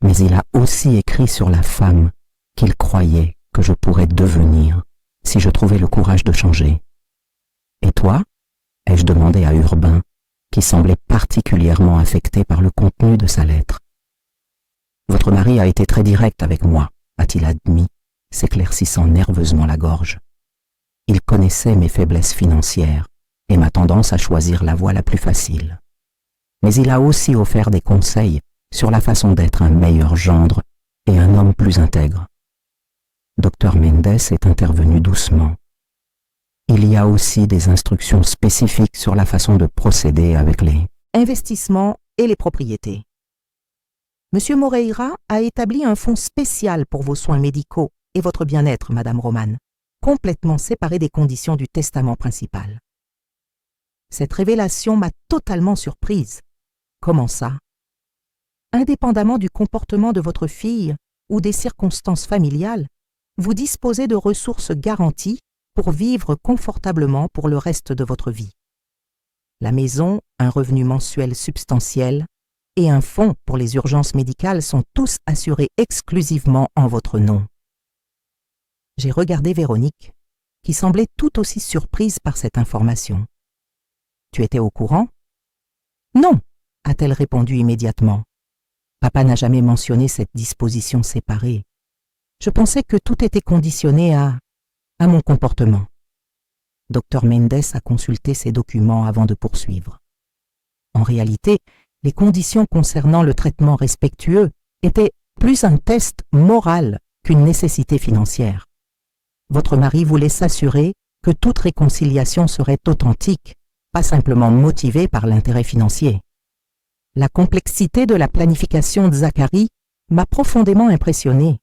Mais il a aussi écrit sur la femme qu'il croyait que je pourrais devenir si je trouvais le courage de changer. « Et toi ?» ai-je demandé à Urbain, qui semblait particulièrement affecté par le contenu de sa lettre. « Votre mari a été très direct avec moi, a-t-il admis, s'éclaircissant nerveusement la gorge. Il connaissait mes faiblesses financières et ma tendance à choisir la voie la plus facile. Mais il a aussi offert des conseils sur la façon d'être un meilleur gendre et un homme plus intègre. Dr Mendes est intervenu doucement. Il y a aussi des instructions spécifiques sur la façon de procéder avec les investissements et les propriétés. Monsieur Moreira a établi un fonds spécial pour vos soins médicaux et votre bien-être, Madame Roman, complètement séparé des conditions du testament principal. Cette révélation m'a totalement surprise. Comment ça? Indépendamment du comportement de votre fille ou des circonstances familiales, vous disposez de ressources garanties pour vivre confortablement pour le reste de votre vie. La maison, un revenu mensuel substantiel et un fonds pour les urgences médicales sont tous assurés exclusivement en votre nom. J'ai regardé Véronique, qui semblait tout aussi surprise par cette information. « Tu étais au courant ?»« Non », a-t-elle répondu immédiatement. « Papa n'a jamais mentionné cette disposition séparée. Je pensais que tout était conditionné à mon comportement. » Dr Mendes a consulté ces documents avant de poursuivre. En réalité, les conditions concernant le traitement respectueux étaient plus un test moral qu'une nécessité financière. Votre mari voulait s'assurer que toute réconciliation serait authentique, pas simplement motivée par l'intérêt financier. La complexité de la planification de Zacharie m'a profondément impressionné.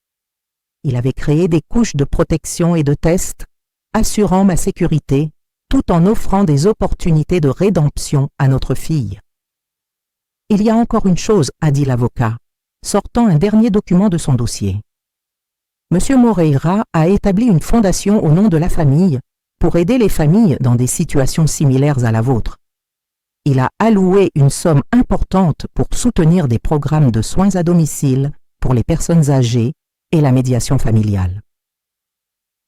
Il avait créé des couches de protection et de tests, assurant ma sécurité, tout en offrant des opportunités de rédemption à notre fille. « Il y a encore une chose, » a dit l'avocat, sortant un dernier document de son dossier. Monsieur Moreira a établi une fondation au nom de la famille pour aider les familles dans des situations similaires à la vôtre. Il a alloué une somme importante pour soutenir des programmes de soins à domicile pour les personnes âgées et la médiation familiale.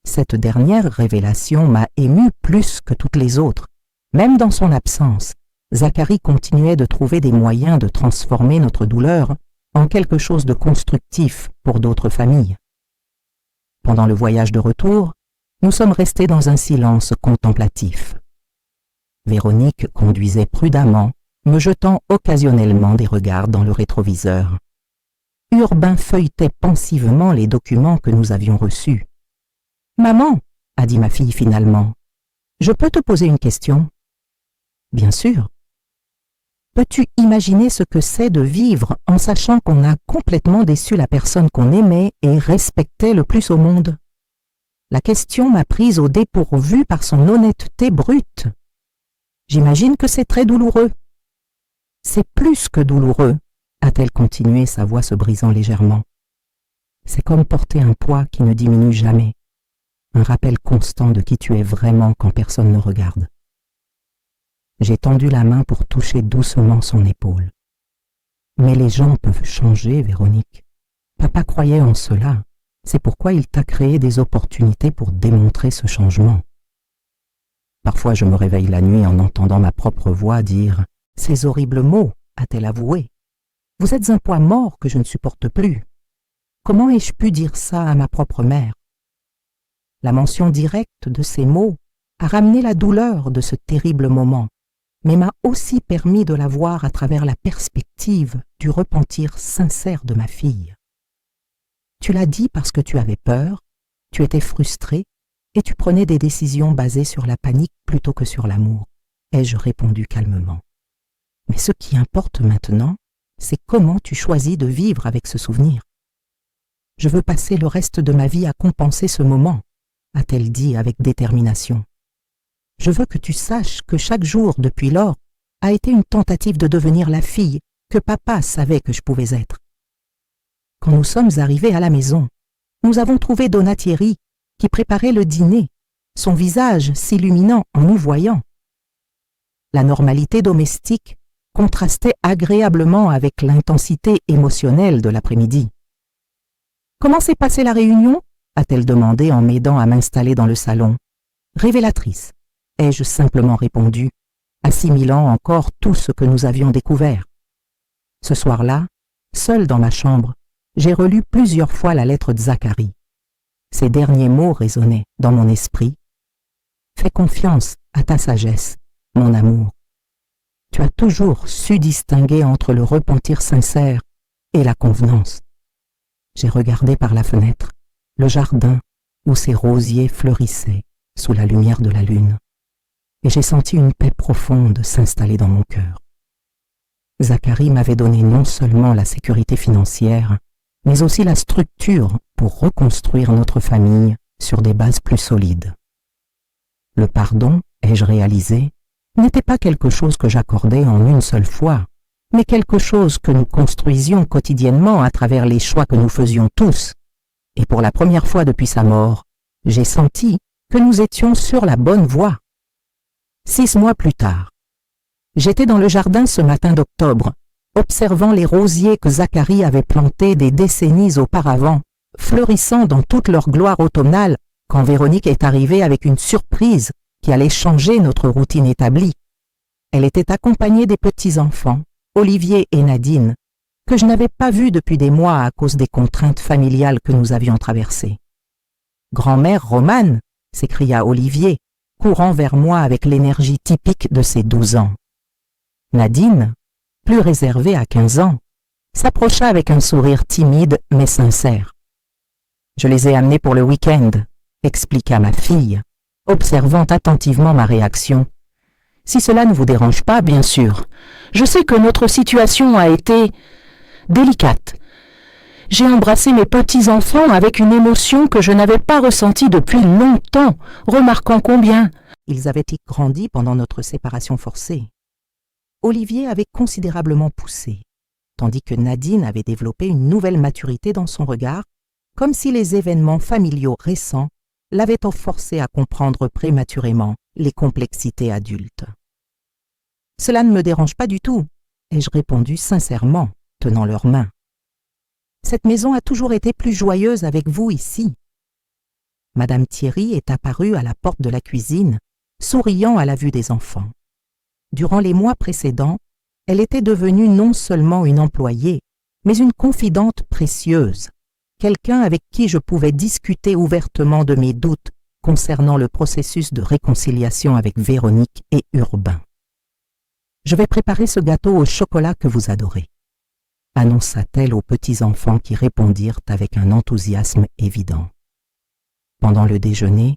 Cette dernière révélation m'a ému plus que toutes les autres. Même dans son absence, Zacharie continuait de trouver des moyens de transformer notre douleur en quelque chose de constructif pour d'autres familles. Pendant le voyage de retour, nous sommes restés dans un silence contemplatif. Véronique conduisait prudemment, me jetant occasionnellement des regards dans le rétroviseur. Urbain feuilletait pensivement les documents que nous avions reçus. « Maman, » a dit ma fille finalement, « je peux te poser une question ?»« Bien sûr. » « Peux-tu imaginer ce que c'est de vivre en sachant qu'on a complètement déçu la personne qu'on aimait et respectait le plus au monde ?» La question m'a prise au dépourvu par son honnêteté brute. « J'imagine que c'est très douloureux. »« C'est plus que douloureux, » a-t-elle continué, sa voix se brisant légèrement. « C'est comme porter un poids qui ne diminue jamais, un rappel constant de qui tu es vraiment quand personne ne regarde. » J'ai tendu la main pour toucher doucement son épaule. « Mais les gens peuvent changer, Véronique. Papa croyait en cela. C'est pourquoi il t'a créé des opportunités pour démontrer ce changement. » Parfois je me réveille la nuit en entendant ma propre voix dire « Ces horribles mots », a-t-elle avoué. « Vous êtes un poids mort que je ne supporte plus. Comment ai-je pu dire ça à ma propre mère ?» La mention directe de ces mots a ramené la douleur de ce terrible moment, mais m'a aussi permis de la voir à travers la perspective du repentir sincère de ma fille. Tu l'as dit parce que tu avais peur, tu étais frustrée et tu prenais des décisions basées sur la panique plutôt que sur l'amour, ai-je répondu calmement. Mais ce qui importe maintenant, c'est comment tu choisis de vivre avec ce souvenir. Je veux passer le reste de ma vie à compenser ce moment, a-t-elle dit avec détermination. Je veux que tu saches que chaque jour depuis lors a été une tentative de devenir la fille que papa savait que je pouvais être. Quand nous sommes arrivés à la maison, nous avons trouvé Donatieri qui préparait le dîner, son visage s'illuminant en nous voyant. La normalité domestique contrastait agréablement avec l'intensité émotionnelle de l'après-midi. « Comment s'est passée la réunion ?» a-t-elle demandé en m'aidant à m'installer dans le salon. « Révélatrice », ai-je simplement répondu, assimilant encore tout ce que nous avions découvert. Ce soir-là, seule dans ma chambre, j'ai relu plusieurs fois la lettre de Zacharie. Ces derniers mots résonnaient dans mon esprit. Fais confiance à ta sagesse, mon amour. Tu as toujours su distinguer entre le repentir sincère et la convenance. J'ai regardé par la fenêtre le jardin où ces rosiers fleurissaient sous la lumière de la lune, et j'ai senti une paix profonde s'installer dans mon cœur. Zacharie m'avait donné non seulement la sécurité financière, mais aussi la structure pour reconstruire notre famille sur des bases plus solides. Le pardon, ai-je réalisé, n'était pas quelque chose que j'accordais en une seule fois, mais quelque chose que nous construisions quotidiennement à travers les choix que nous faisions tous. Et pour la première fois depuis sa mort, j'ai senti que nous étions sur la bonne voie. 6 mois plus tard, j'étais dans le jardin ce matin d'octobre, observant les rosiers que Zacharie avait plantés des décennies auparavant, fleurissant dans toute leur gloire automnale, quand Véronique est arrivée avec une surprise qui allait changer notre routine établie. Elle était accompagnée des petits-enfants, Olivier et Nadine, que je n'avais pas vus depuis des mois à cause des contraintes familiales que nous avions traversées. « Grand-mère Romane !» s'écria Olivier, courant vers moi avec l'énergie typique de ses 12 ans. Nadine, plus réservée à 15 ans, s'approcha avec un sourire timide mais sincère. « Je les ai amenés pour le week-end », expliqua ma fille, observant attentivement ma réaction. « Si cela ne vous dérange pas, bien sûr. Je sais que notre situation a été délicate. J'ai embrassé mes petits-enfants avec une émotion que je n'avais pas ressentie depuis longtemps, remarquant combien ils avaient grandi pendant notre séparation forcée. Olivier avait considérablement poussé, tandis que Nadine avait développé une nouvelle maturité dans son regard, comme si les événements familiaux récents l'avaient forcé à comprendre prématurément les complexités adultes. « Cela ne me dérange pas du tout, » ai-je répondu sincèrement, tenant leurs mains. « Cette maison a toujours été plus joyeuse avec vous ici. » Madame Thierry est apparue à la porte de la cuisine, souriant à la vue des enfants. Durant les mois précédents, elle était devenue non seulement une employée, mais une confidente précieuse, quelqu'un avec qui je pouvais discuter ouvertement de mes doutes concernant le processus de réconciliation avec Véronique et Urbain. « Je vais préparer ce gâteau au chocolat que vous adorez, » annonça-t-elle aux petits-enfants qui répondirent avec un enthousiasme évident. Pendant le déjeuner,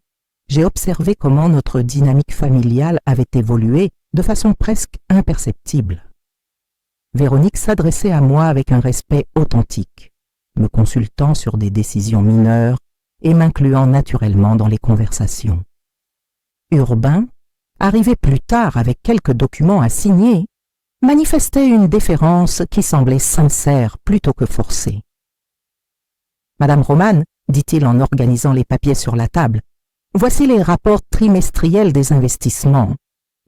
j'ai observé comment notre dynamique familiale avait évolué de façon presque imperceptible. Véronique s'adressait à moi avec un respect authentique, me consultant sur des décisions mineures et m'incluant naturellement dans les conversations. Urbain, arrivé plus tard avec quelques documents à signer, manifestait une déférence qui semblait sincère plutôt que forcée. « Madame Romane, dit-il en organisant les papiers sur la table, voici les rapports trimestriels des investissements.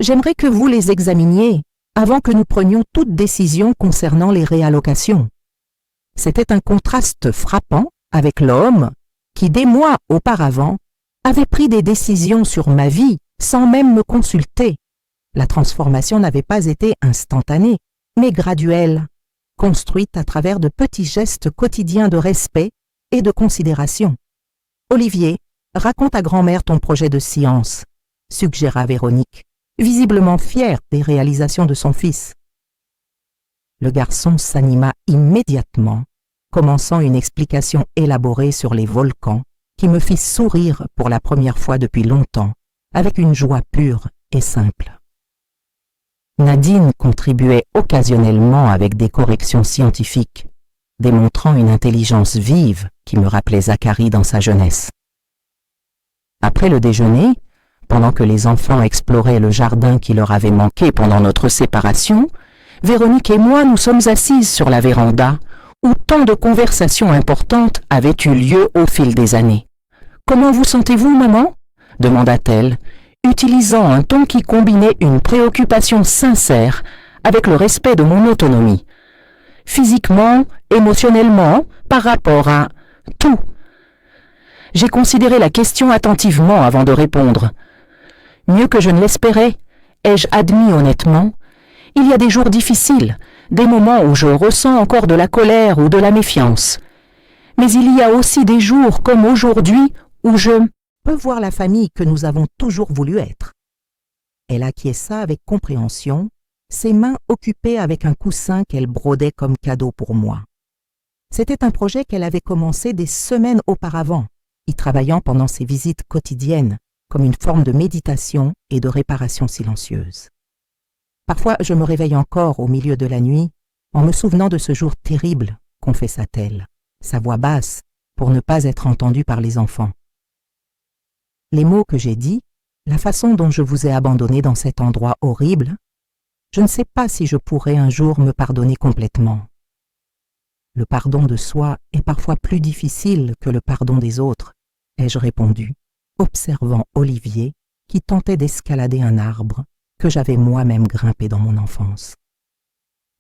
J'aimerais que vous les examiniez avant que nous prenions toute décision concernant les réallocations. » C'était un contraste frappant avec l'homme qui, des mois auparavant, avait pris des décisions sur ma vie sans même me consulter. La transformation n'avait pas été instantanée, mais graduelle, construite à travers de petits gestes quotidiens de respect et de considération. « Olivier, raconte à grand-mère ton projet de science », suggéra Véronique, visiblement fière des réalisations de son fils. Le garçon s'anima immédiatement, commençant une explication élaborée sur les volcans qui me fit sourire pour la première fois depuis longtemps, avec une joie pure et simple. Nadine contribuait occasionnellement avec des corrections scientifiques, démontrant une intelligence vive qui me rappelait Zacharie dans sa jeunesse. Après le déjeuner, pendant que les enfants exploraient le jardin qui leur avait manqué pendant notre séparation, Véronique et moi nous sommes assises sur la véranda où tant de conversations importantes avaient eu lieu au fil des années. « Comment vous sentez-vous, maman ?» demanda-t-elle, utilisant un ton qui combinait une préoccupation sincère avec le respect de mon autonomie. Physiquement, émotionnellement, par rapport à tout. J'ai considéré la question attentivement avant de répondre. Mieux que je ne l'espérais, ai-je admis honnêtement. Il y a des jours difficiles, des moments où je ressens encore de la colère ou de la méfiance. Mais il y a aussi des jours comme aujourd'hui où je peut voir la famille que nous avons toujours voulu être. Elle acquiesça avec compréhension, ses mains occupées avec un coussin qu'elle brodait comme cadeau pour moi. C'était un projet qu'elle avait commencé des semaines auparavant, y travaillant pendant ses visites quotidiennes, comme une forme de méditation et de réparation silencieuse. Parfois, je me réveille encore au milieu de la nuit en me souvenant de ce jour terrible, confessa-t-elle, sa voix basse, pour ne pas être entendue par les enfants. Les mots que j'ai dits, la façon dont je vous ai abandonné dans cet endroit horrible, je ne sais pas si je pourrai un jour me pardonner complètement. Le pardon de soi est parfois plus difficile que le pardon des autres, ai-je répondu, observant Olivier qui tentait d'escalader un arbre que j'avais moi-même grimpé dans mon enfance.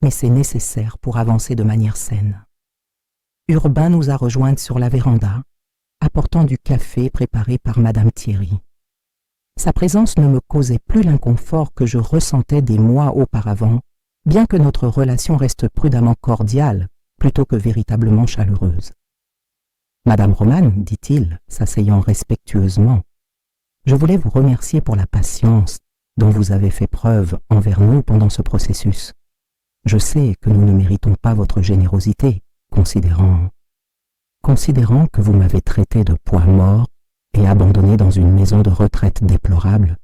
Mais c'est nécessaire pour avancer de manière saine. Urbain nous a rejointes sur la véranda, apportant du café préparé par Madame Thierry. Sa présence ne me causait plus l'inconfort que je ressentais des mois auparavant, bien que notre relation reste prudemment cordiale plutôt que véritablement chaleureuse. « Madame Romane, dit-il, s'asseyant respectueusement, je voulais vous remercier pour la patience dont vous avez fait preuve envers nous pendant ce processus. Je sais que nous ne méritons pas votre générosité, considérant que vous m'avez traité de poids mort et abandonné dans une maison de retraite déplorable,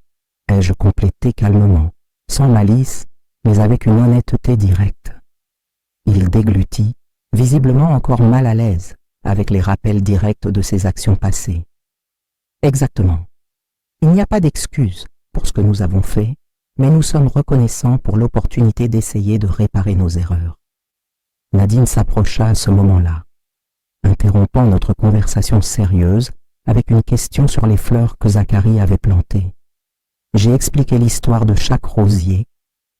ai-je complété calmement, sans malice, mais avec une honnêteté directe. Il déglutit, visiblement encore mal à l'aise, avec les rappels directs de ses actions passées. Exactement. Il n'y a pas d'excuse pour ce que nous avons fait, mais nous sommes reconnaissants pour l'opportunité d'essayer de réparer nos erreurs. Nadine s'approcha à ce moment-là, interrompant notre conversation sérieuse avec une question sur les fleurs que Zacharie avait plantées. J'ai expliqué l'histoire de chaque rosier,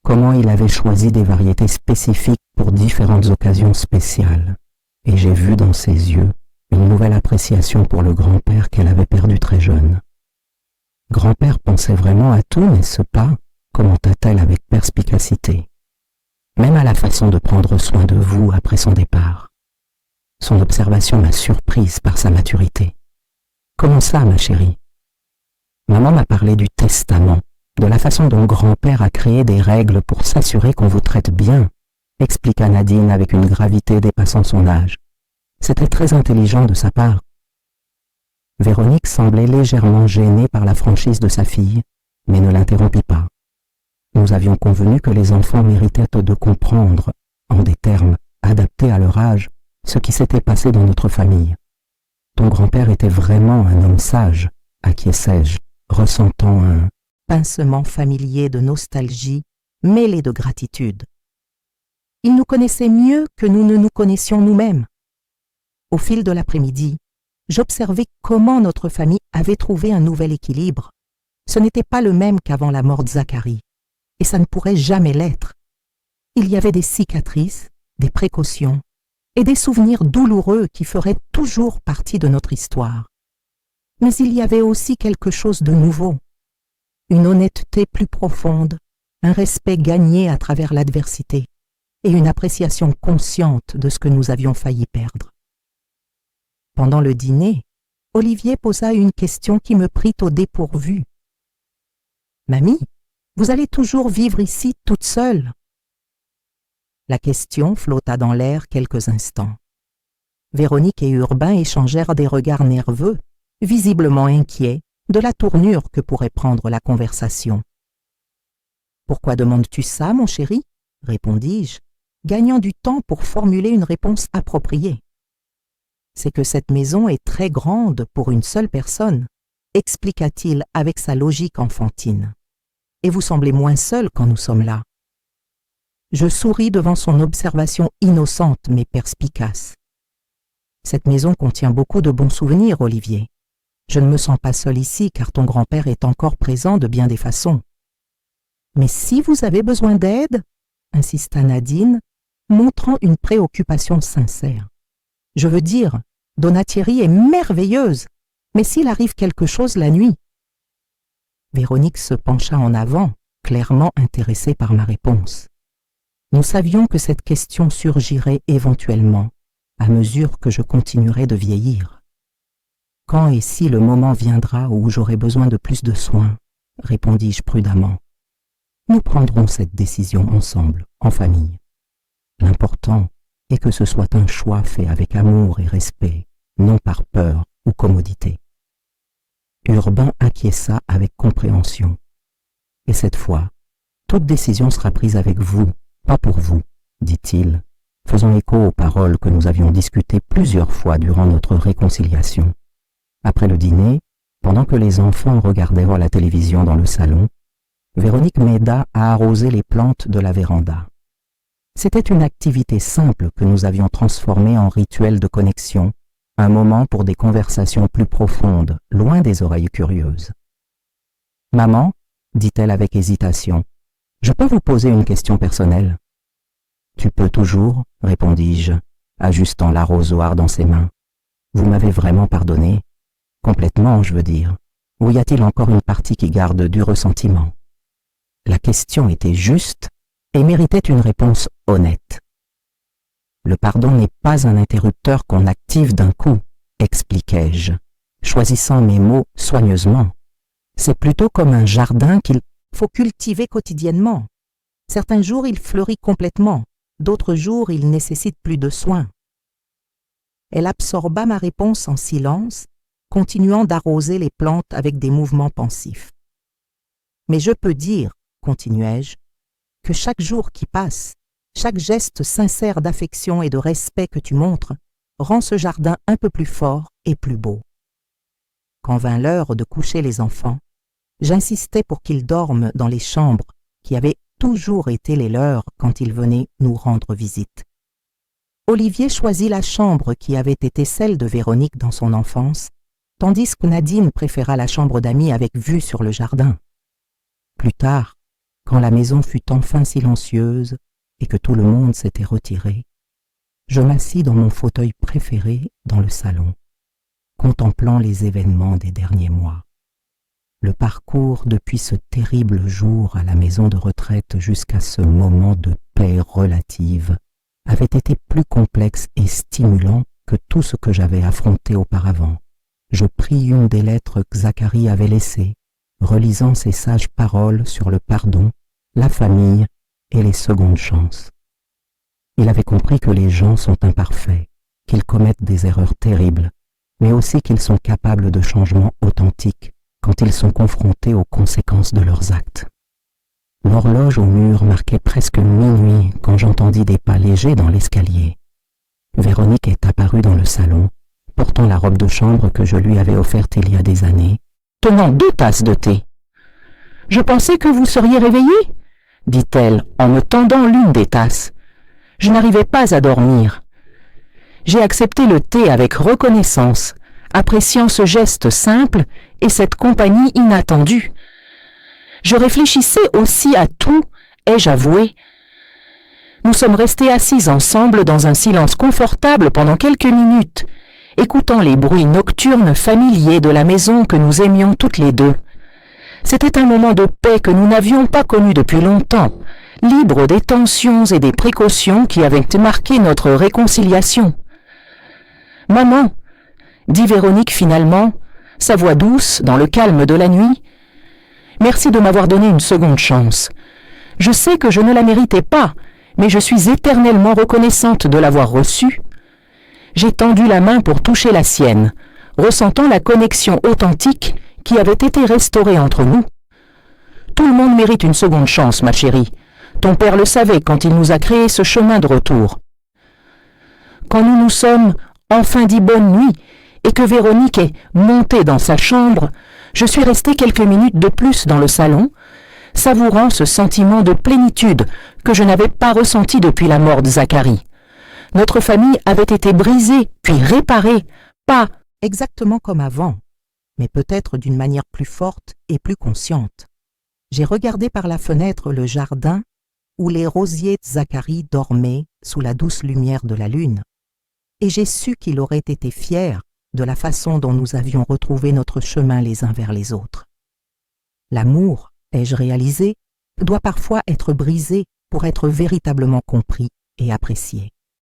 comment il avait choisi des variétés spécifiques pour différentes occasions spéciales, et j'ai vu dans ses yeux une nouvelle appréciation pour le grand-père qu'elle avait perdu très jeune. Grand-père pensait vraiment à tout, n'est-ce pas ? Commenta-t-elle avec perspicacité. Même à la façon de prendre soin de vous après son départ. Son observation m'a surprise par sa maturité. Comment ça, ma chérie ? Maman m'a parlé du testament, de la façon dont grand-père a créé des règles pour s'assurer qu'on vous traite bien, expliqua Nadine avec une gravité dépassant son âge. C'était très intelligent de sa part. Véronique semblait légèrement gênée par la franchise de sa fille, mais ne l'interrompit pas. Nous avions convenu que les enfants méritaient de comprendre, en des termes adaptés à leur âge, ce qui s'était passé dans notre famille. Ton grand-père était vraiment un homme sage, acquiesçai-je, ressentant un pincement familier de nostalgie mêlé de gratitude. Il nous connaissait mieux que nous ne nous connaissions nous-mêmes. Au fil de l'après-midi, j'observais comment notre famille avait trouvé un nouvel équilibre. Ce n'était pas le même qu'avant la mort de Zacharie, et ça ne pourrait jamais l'être. Il y avait des cicatrices, des précautions, et des souvenirs douloureux qui feraient toujours partie de notre histoire. Mais il y avait aussi quelque chose de nouveau, une honnêteté plus profonde, un respect gagné à travers l'adversité, et une appréciation consciente de ce que nous avions failli perdre. Pendant le dîner, Olivier posa une question qui me prit au dépourvu. « Mamie, vous allez toujours vivre ici toute seule ?» La question flotta dans l'air quelques instants. Véronique et Urbain échangèrent des regards nerveux, visiblement inquiets de la tournure que pourrait prendre la conversation. « Pourquoi demandes-tu ça, mon chéri ?» répondis-je, gagnant du temps pour formuler une réponse appropriée. « C'est que cette maison est très grande pour une seule personne, expliqua-t-il avec sa logique enfantine. Et vous semblez moins seul quand nous sommes là. » Je souris devant son observation innocente mais perspicace. « Cette maison contient beaucoup de bons souvenirs, Olivier. Je ne me sens pas seul ici car ton grand-père est encore présent de bien des façons. »« Mais si vous avez besoin d'aide, » insista Nadine, montrant une préoccupation sincère. « Je veux dire, Donna Thierry est merveilleuse, mais s'il arrive quelque chose la nuit. » Véronique se pencha en avant, clairement intéressée par ma réponse. Nous savions que cette question surgirait éventuellement, à mesure que je continuerais de vieillir. Quand et si le moment viendra où j'aurai besoin de plus de soins, répondis-je prudemment. Nous prendrons cette décision ensemble, en famille. L'important est que ce soit un choix fait avec amour et respect, non par peur ou commodité. Urbain acquiesça avec compréhension. Et cette fois, toute décision sera prise avec vous, pas pour vous, dit-il, faisant écho aux paroles que nous avions discutées plusieurs fois durant notre réconciliation. Après le dîner, pendant que les enfants regardaient la télévision dans le salon, Véronique m'aida à arroser les plantes de la véranda. C'était une activité simple que nous avions transformée en rituel de connexion, un moment pour des conversations plus profondes, loin des oreilles curieuses. « Maman, dit-elle avec hésitation, je peux vous poser une question personnelle ? » « Tu peux toujours, répondis-je, ajustant l'arrosoir dans ses mains. Vous m'avez vraiment pardonné ? Complètement, je veux dire. Ou y a-t-il encore une partie qui garde du ressentiment ? La question était juste et méritait une réponse honnête. Le pardon n'est pas un interrupteur qu'on active d'un coup, expliquai-je, choisissant mes mots soigneusement. C'est plutôt comme un jardin qu'il faut cultiver quotidiennement. Certains jours, il fleurit complètement, d'autres jours, il nécessite plus de soins. Elle absorba ma réponse en silence, continuant d'arroser les plantes avec des mouvements pensifs. Mais je peux dire, continuai-je, que chaque jour qui passe, chaque geste sincère d'affection et de respect que tu montres rend ce jardin un peu plus fort et plus beau. Quand vint l'heure de coucher les enfants, j'insistais pour qu'ils dorment dans les chambres qui avaient toujours été les leurs quand ils venaient nous rendre visite. Olivier choisit la chambre qui avait été celle de Véronique dans son enfance, tandis que Nadine préféra la chambre d'amis avec vue sur le jardin. Plus tard, quand la maison fut enfin silencieuse et que tout le monde s'était retiré, je m'assis dans mon fauteuil préféré dans le salon, contemplant les événements des derniers mois. Le parcours depuis ce terrible jour à la maison de retraite jusqu'à ce moment de paix relative avait été plus complexe et stimulant que tout ce que j'avais affronté auparavant. Je pris une des lettres que Zacharie avait laissées, relisant ses sages paroles sur le pardon, la famille et les secondes chances. Il avait compris que les gens sont imparfaits, qu'ils commettent des erreurs terribles, mais aussi qu'ils sont capables de changements authentiques quand ils sont confrontés aux conséquences de leurs actes. L'horloge au mur marquait presque minuit quand j'entendis des pas légers dans l'escalier. Véronique est apparue dans le salon, portant la robe de chambre que je lui avais offerte il y a des années, tenant 2 tasses de thé. « Je pensais que vous seriez réveillé, » dit-elle en me tendant l'une des tasses. Je n'arrivais pas à dormir. J'ai accepté le thé avec reconnaissance, appréciant ce geste simple et cette compagnie inattendue. Je réfléchissais aussi à tout, ai-je avoué. Nous sommes restés assis ensemble dans un silence confortable pendant quelques minutes, écoutant les bruits nocturnes familiers de la maison que nous aimions toutes les deux. C'était un moment de paix que nous n'avions pas connu depuis longtemps, libre des tensions et des précautions qui avaient marqué notre réconciliation. « Maman », dit Véronique finalement, sa voix douce dans le calme de la nuit, « merci de m'avoir donné une seconde chance. Je sais que je ne la méritais pas, mais je suis éternellement reconnaissante de l'avoir reçue. » J'ai tendu la main pour toucher la sienne, ressentant la connexion authentique qui avait été restaurée entre nous. « Tout le monde mérite une seconde chance, ma chérie. Ton père le savait quand il nous a créé ce chemin de retour. » Quand nous nous sommes enfin dit bonne nuit et que Véronique est montée dans sa chambre, je suis restée quelques minutes de plus dans le salon, savourant ce sentiment de plénitude que je n'avais pas ressenti depuis la mort de Zacharie. Notre famille avait été brisée, puis réparée, pas exactement comme avant, mais peut-être d'une manière plus forte et plus consciente. J'ai regardé par la fenêtre le jardin où les rosiers de Zacharie dormaient sous la douce lumière de la lune, et j'ai su qu'il aurait été fier de la façon dont nous avions retrouvé notre chemin les uns vers les autres. L'amour, ai-je réalisé, doit parfois être brisé pour être véritablement compris et apprécié.